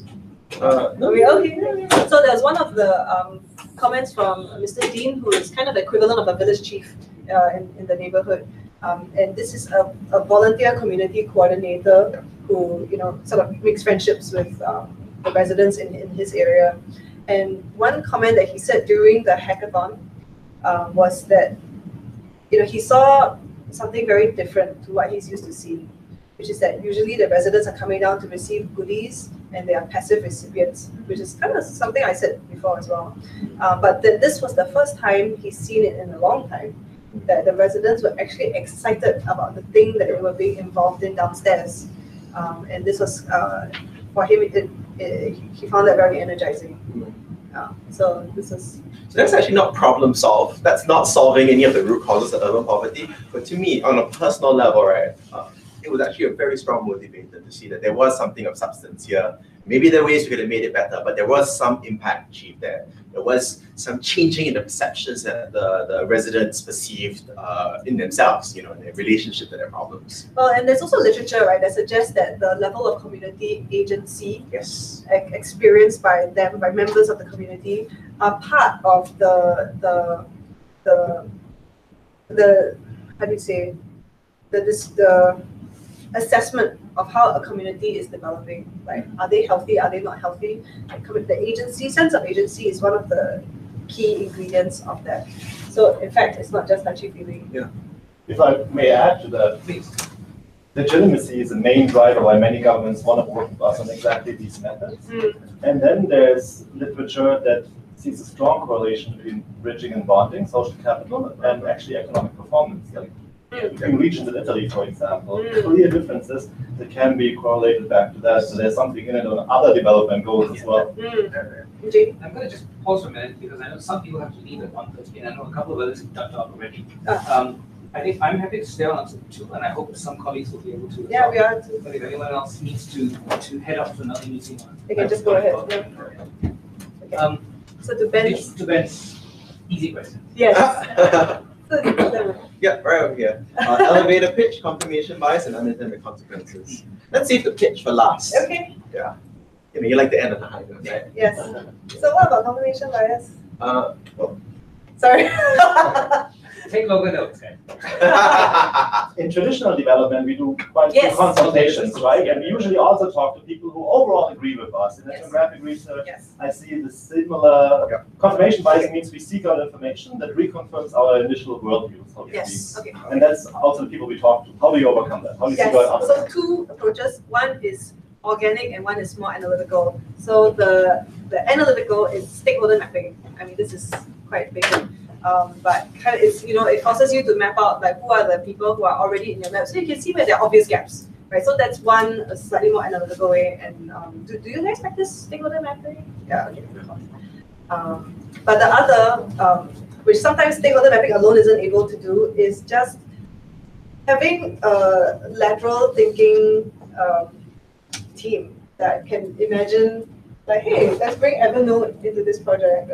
No. Okay. So there's one of the comments from Mr. Dean, who is kind of the equivalent of a village chief in the neighborhood. And this is a volunteer community coordinator who sort of makes friendships with the residents in his area. And one comment that he said during the hackathon was that he saw something very different to what he's used to seeing, which is that usually the residents are coming down to receive goodies and they are passive recipients, which is kind of something I said before as well. But then this was the first time he's seen it in a long time, that the residents were actually excited about the thing that they were being involved in downstairs. And this was, for him, he found that very energizing. So that's actually not problem solved. That's not solving any of the root causes of urban poverty. But to me, on a personal level, right, it was actually a very strong motivator to see that there was something of substance here. Maybe there are ways we could have made it better, but there was some impact achieved there. There was some changing in the perceptions that the residents perceived in themselves, in their relationship to their problems. Well, and there's also literature, right, that suggests that the level of community agency experienced by them, by members of the community, are part of the how do you say, the assessment of how a community is developing, right? Are they healthy? Are they not healthy? The sense of agency is one of the key ingredients of that. So in fact, it's not just touchy-feely. Yeah. If I may add to that, Please. legitimacy is the main driver why many governments want to work with us on exactly these methods. And then there's literature that sees a strong correlation between bridging and bonding, social capital, and actually economic performance. Like in regions in Italy, for example, clear differences that can be correlated back to that. So there's something in it on other development goals as well. I'm going to just pause for a minute because I know some people have to leave at 1:30, and I know a couple of others have ducked out already. I think I'm happy to stay on until 2, and I hope some colleagues will be able to. Yeah, we are too. But if anyone else needs to head off to another meeting, They can just go ahead. Okay. So to Ben's easy question. Yes. Yeah, right over here. Elevator pitch, confirmation bias, and unintended consequences. Let's save the pitch for last. Okay. Yeah. You know, you like the end of the high note, right? Yes. So what about confirmation bias? Well. Sorry. Take longer notes, guys. In traditional development, we do quite a few Yes. consultations, right? And we usually also talk to people who overall agree with us. In ethnographic research, Yes. I see the similar confirmation bias means we seek out information that reconfirms our initial worldview, so to Yes. speak. Okay. And that's also the people we talk to. How do you overcome that? How do you Yes. figure out So 2 approaches. One is organic and one is more analytical. So the analytical is stakeholder mapping. I mean, this is quite big. But kind of it's, it forces you to map out like who are the people who are already in your map, so you can see where there are obvious gaps, right? So that's one slightly more analytical way. And do you guys practice stakeholder mapping? Yeah, okay. But the other, which sometimes stakeholder mapping alone isn't able to do, is just having a lateral thinking team that can imagine like, hey, let's bring Evernote into this project.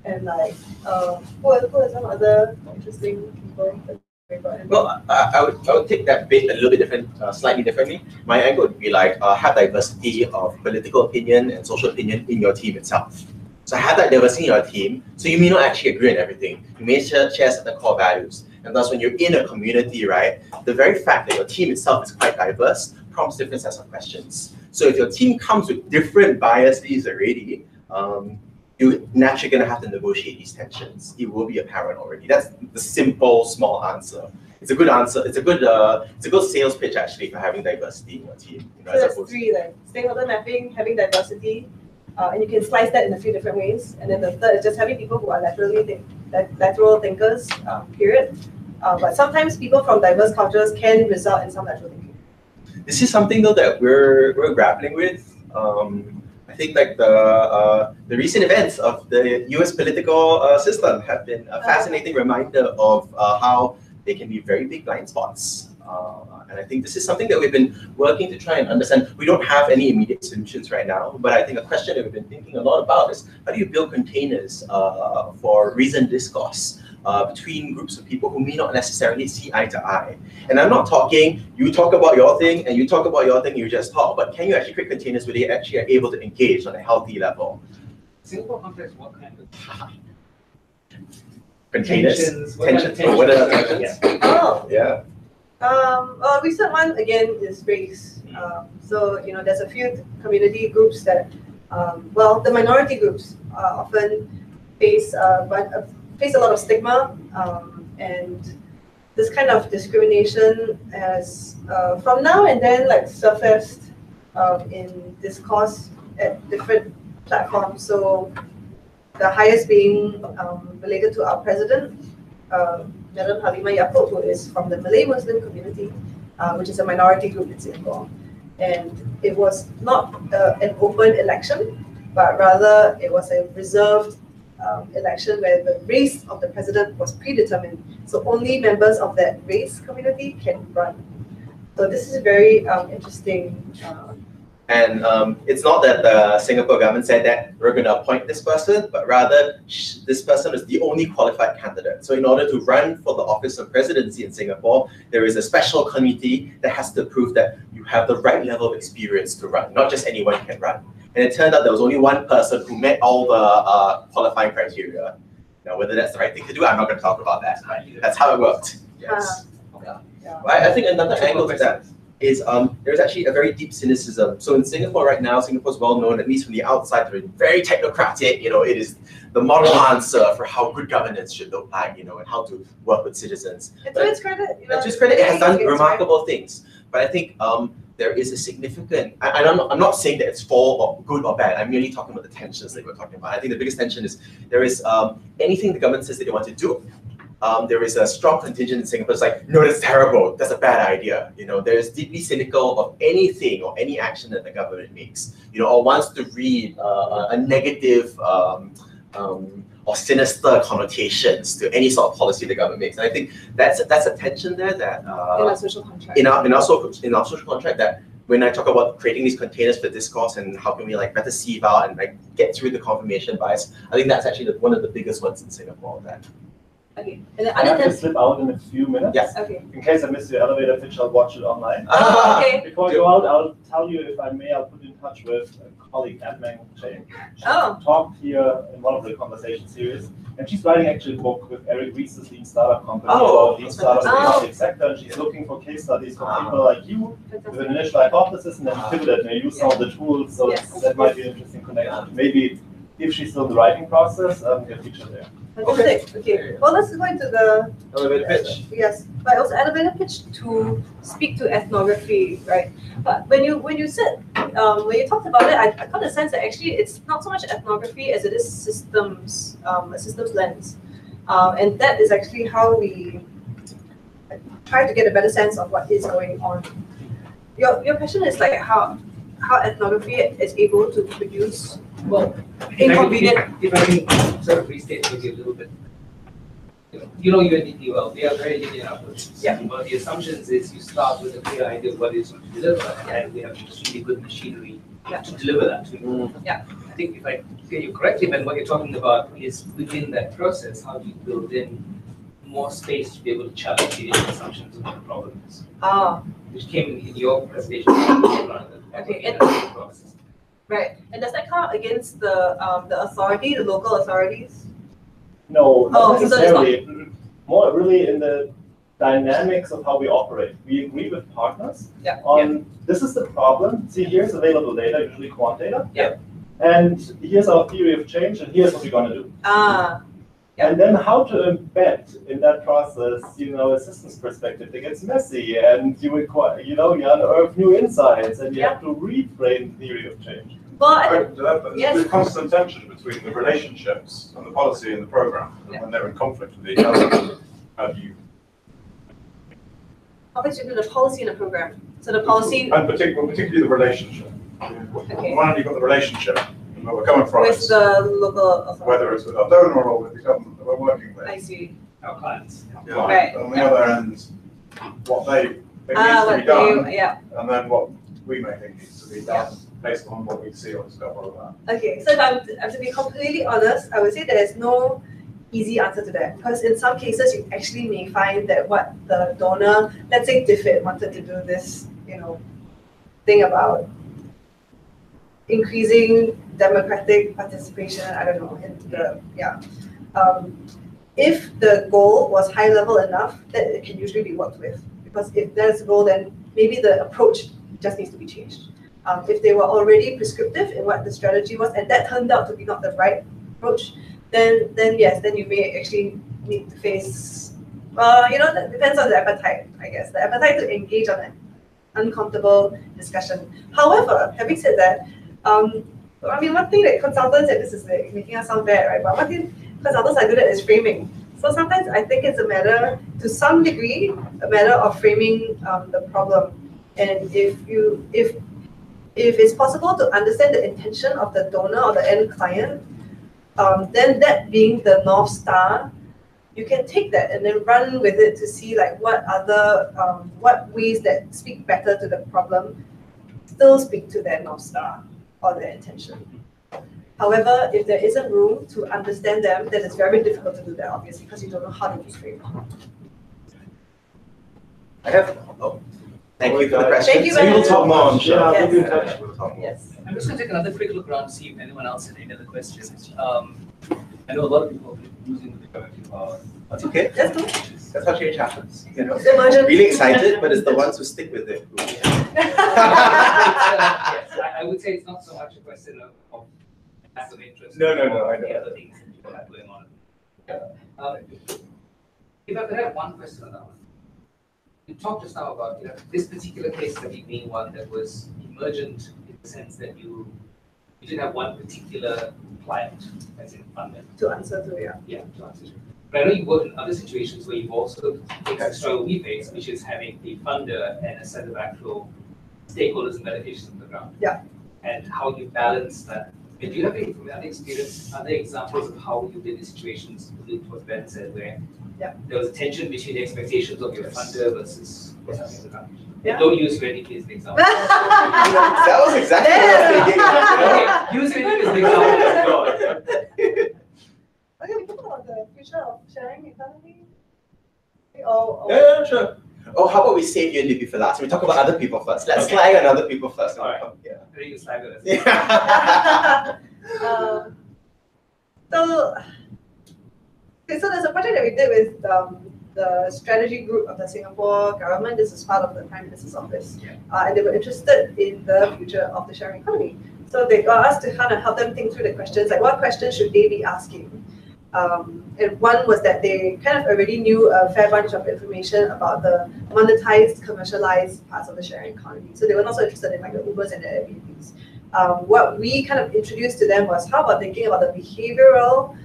And like, who are some other interesting people that we brought in? Well, I would take that bit a little bit different, slightly differently. My angle would be like, have diversity of political opinion and social opinion in your team itself. So have that diversity in your team, so you may not actually agree on everything. You may share certain core values. And thus when you're in a community, right, the very fact that your team itself is quite diverse prompts different sets of questions. So if your team comes with different biases already, you're naturally going to have to negotiate these tensions. It will be apparent already. That's the simple, small answer. It's a good answer. It's a good sales pitch actually for having diversity in your team. So that's 3 then. Stakeholder mapping, having diversity, and you can slice that in a few different ways. And then the third is just having people who are lateral thinkers, period. But sometimes people from diverse cultures can result in some lateral thinking. This is something though that we're grappling with. I think like the recent events of the US political system have been a fascinating reminder of how they can be very big blind spots. And I think this is something that we've been working to try and understand. We don't have any immediate solutions right now, but I think a question that we've been thinking a lot about is how do you build containers for reasoned discourse between groups of people who may not necessarily see eye to eye. And I'm not talking, you talk about your thing and you talk about your thing, you just talk, but can you actually create containers where they actually are able to engage on a healthy level? Singapore context, what kind of Containers? tensions? What are the tensions? Oh. Yeah. A recent one again is race. So there's a few community groups that, the minority groups often face a lot of stigma, and this kind of discrimination has from now and then like surfaced in discourse at different platforms. So the highest being related to our president, Madam Halimah Yacob, who is from the Malay Muslim community, which is a minority group in Singapore. And it was not an open election, but rather it was a reserved election where the race of the president was predetermined. So only members of that race community can run. So this is very interesting. And it's not that the Singapore government said that we're going to appoint this person, but rather this person is the only qualified candidate. So in order to run for the office of presidency in Singapore, there is a special committee that has to prove that you have the right level of experience to run. Not just anyone can run. And it turned out there was only one person who met all the qualifying criteria. Now, whether that's the right thing to do, I'm not going to talk about that. That's how it worked. Yes. I think another angle to that is there's actually a very deep cynicism. So in Singapore right now, Singapore is well known, at least from the outside, to be very technocratic. It is the model answer for how good governance should look like, and how to work with citizens. And to its credit, to its credit, it has done remarkable things. But I think there is a significant, I'm not saying that it's for or good or bad, I'm merely talking about the tensions that we're talking about. I think the biggest tension is there is anything the government says that they want to do, there is a strong contingent in Singapore. It's like, no, that's terrible. That's a bad idea. There is deeply cynical of anything or any action that the government makes. Or wants to read a negative or sinister connotations to any sort of policy the government makes. And I think that's a tension there that in our social contract. in our social contract, that when I talk about creating these containers for discourse and how can we better sieve out and get through the confirmation bias, I think that's actually one of the biggest ones in Singapore. That. Okay. And the I have other to slip out in a few minutes. Yes. Okay. In case I miss your elevator pitch, I'll watch it online. Okay. Before I go out, I'll tell you, if I may, I'll put you in touch with a colleague, Admeng Cheng. She talked here in one of the conversation series, and she's writing actually a book with Eric Ries's Lean Startup Company about lean startups in the public sector, and she's looking for case studies for people like you with an initial hypothesis and then pivoted and use some of the tools. So that might be an interesting connection. Maybe if she's still in the writing process, get featured there. Fantastic. Okay. Well, let's go into the elevator pitch. Yes, but also elevator pitch to speak to ethnography, right? But when you said when you talked about it, I got the sense that actually it's not so much ethnography as it is systems, a systems lens, and that is actually how we try to get a better sense of what is going on. Your question is how ethnography is able to produce inconvenient. If I can sort of restate maybe a little bit. UNDP well, they are very linear approaches. Yeah. But the assumptions is you start with a clear idea of what it is to deliver, and we have extremely good machinery to deliver that to you. Yeah. I think if I hear you correctly, then what you're talking about is within that process, how do you build in more space to be able to challenge the assumptions of what the problem is? Which came in your presentation. Okay. Right, and does that count against the authority, the local authorities? No, not so necessarily. More really in the dynamics of how we operate. We agree with partners on this is the problem. See, here's available data, usually quant data. Yeah. And here's our theory of change, and here's what we're going to do. And then how to embed in that process, a systems perspective that gets messy, and you require, you unearth new insights, and you have to reframe the theory of change. But there's a constant tension between the relationships and the policy and the program, and when they're in conflict with each other, how do you? Conflict between the policy and the program. So the policy, and particularly the relationship. On one hand, you've got the relationship. Where we're coming from, with the local authority. Whether it's with our donor or with the government that we're working with. I see. Our clients. Yeah. Right. On the other end, what they think needs to be done, and then what we may think needs to be done based on what we see or discover about. Okay, so if I'm to be completely honest, I would say there is no easy answer to that, because in some cases you actually may find that what the donor, let's say DFID wanted to do this, thing about increasing democratic participation, I don't know, in if the goal was high level enough, that it can usually be worked with. Because if there's a goal, then maybe the approach just needs to be changed. If they were already prescriptive in what the strategy was, and that turned out to be not the right approach, then yes, then you may actually need to face, that depends on the appetite, I guess. The appetite to engage on an uncomfortable discussion. However, having said that, one thing that consultants, and this is making us sound bad, right? But one thing consultants are good at is framing. So sometimes I think it's to some degree, a matter of framing the problem. And if it's possible to understand the intention of the donor or the end client, then that being the North Star, you can take that and then run with it to see what ways that speak better to the problem still speak to their North Star or their intention. However, if there isn't room to understand them, then it's very difficult to do that, obviously, because you don't know how to reframe. Thank you for the question. Thank you we will talk more, I'm sure. Yes. I'm just going to take another quick look around to see if anyone else has any other questions. I know a lot of people have been using the collective power. That's okay. That's cool. That's how change happens. Really excited, but it's the ones who stick with it. Yes, I would say it's not so much a question of lack of interest. No, I know. The other things that people have going on. If I could have one question on that one. you talked just now about this particular case study being one that was emergent in the sense that you didn't have one particular client as in funded. To answer to, To answer to. But I know you work in other situations where you've also taken the struggle we face, which is having a funder and a set of actual stakeholders and beneficiaries on the ground. Yeah. And how you balance that. And do you have any other experience, other examples of how you did in situations, what Ben said, where there was a tension between the expectations of your funder versus what's happening on the ground? Yeah. Don't use Reddit as an example. That was exactly what I was thinking. Okay, use Reddit as an example. Okay, we talk about the future of sharing economy. Oh, Yeah, sure. Oh, how about we save UNDP for last? We talk about other people first. Let's slag on other people first. All right. Yeah. Ready to slag on us. Yeah. So there's a project that we did with the strategy group of the Singapore government. This is part of the Prime Minister's office. And they were interested in the future of the sharing economy. So they got us to kind of help them think through the questions, like what questions should they be asking? And one was that they kind of already knew a fair bunch of information about the monetized, commercialized parts of the sharing economy. So they were not so interested in like the Ubers and the Airbnbs. What we kind of introduced to them was how about thinking about the behavioral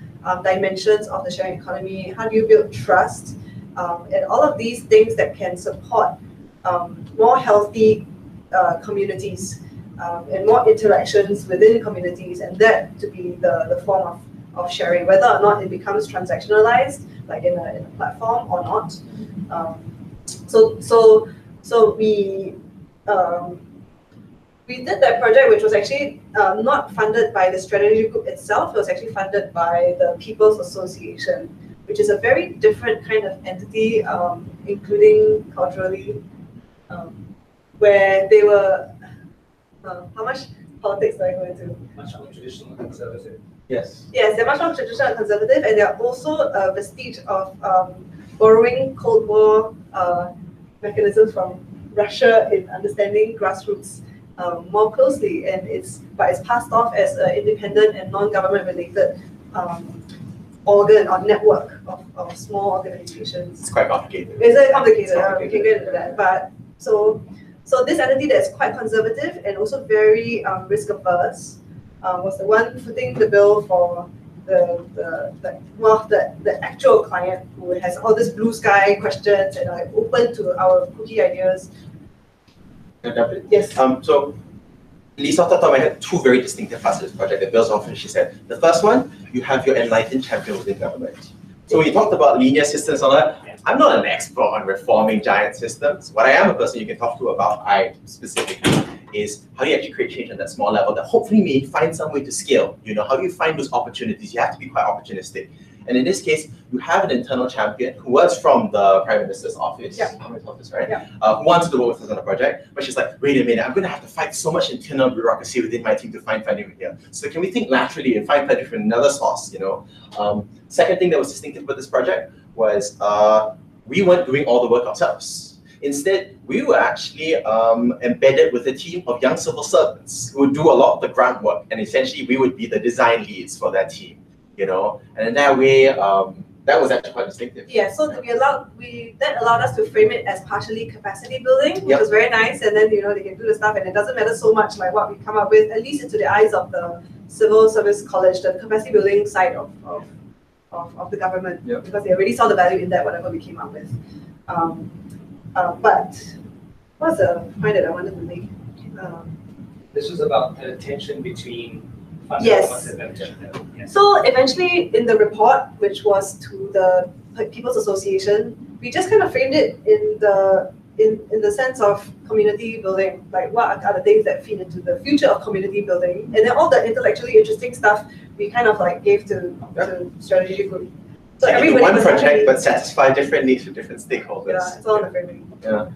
dimensions of the sharing economy? How do you build trust? And all of these things that can support more healthy communities and more interactions within communities, and that to be the form of sharing, whether or not it becomes transactionalized, like in a platform or not. So we did that project, which was actually not funded by the strategy group itself. It was actually funded by the People's Association, which is a very different kind of entity, including culturally, where they were, how much politics do I go into? Much more traditional and conservative. Yes. Yes, they're much more traditional and conservative, and they're also a vestige of borrowing Cold War mechanisms from Russia in understanding grassroots more closely, and it's passed off as an independent and non-government related organ or network of small organizations. It's quite complicated. It's complicated. We can get into that, but so this entity that's quite conservative and also very risk averse was the one footing the bill for the actual client who has all these blue sky questions and are open to our cookie ideas. Yes. So Lisa off the top of my head, two very distinctive parts of this project that builds off what she said. The first one, you have your enlightened champion within government. So we talked about linear systems and all that. I'm not an expert on reforming giant systems. What I am a person you can talk to about, I specifically, is how do you actually create change on that small level that hopefully may find some way to scale. You know, how do you find those opportunities? You have to be quite opportunistic. And in this case, you have an internal champion who was from the Prime Minister's office, right? Who wanted to work with us on the project, but she's like, wait a minute, I'm going to have to fight so much internal bureaucracy within my team to find funding here. So can we think laterally and find funding from another source, you know? Second thing that was distinctive about this project was we weren't doing all the work ourselves. Instead, we were actually embedded with a team of young civil servants who would do a lot of the grunt work, and essentially we would be the design leads for that team, you know? And in that way, that was actually quite distinctive. Yeah, so that allowed us to frame it as partially capacity building, which was very nice, and then, you know, they can do the stuff, and it doesn't matter so much like what we come up with, at least into the eyes of the Civil Service College, the capacity building side of the government, because they already saw the value in that, whatever we came up with. But what's the point that I wanted to make? This was about the tension between yes. So eventually in the report, which was to the People's Association, we just kind of framed it in the sense of community building, like what are the things that feed into the future of community building, and then all the intellectually interesting stuff we kind of like gave to strategy group. So everybody one project, but satisfy different needs for different stakeholders. Yeah, it's all in the framing. Yeah.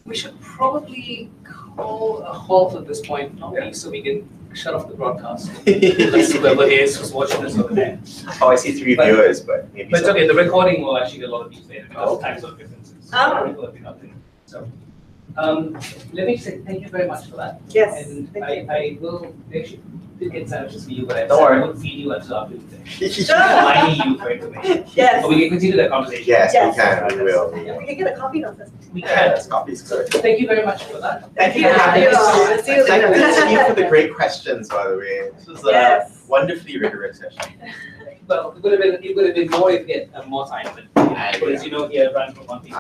We should probably call a halt at this point, not least, so we can shut off the broadcast. Whoever it is who's watching this over there. Oh, I see 3 viewers, but maybe. But it's okay, the recording will actually get a lot of views later because of time zone differences. Oh. People have been up there. So, let me say thank you very much for that. Yes. And I will actually to get sandwiches for you, but I Don't worry. won't feed you until after we finish. Sure. Lining you for information. Yes. But we can continue that conversation. Yes, Yes. we can, we will. We can get a coffee downstairs. We can. Yes, coffee's good. Thank you very much for that. Thank you. Thank you. Thank See you later. you for the great questions, by the way. This was a Yes. wonderfully rigorous session. Well, it would have been more if we had more time, but as you know, here run for one piece.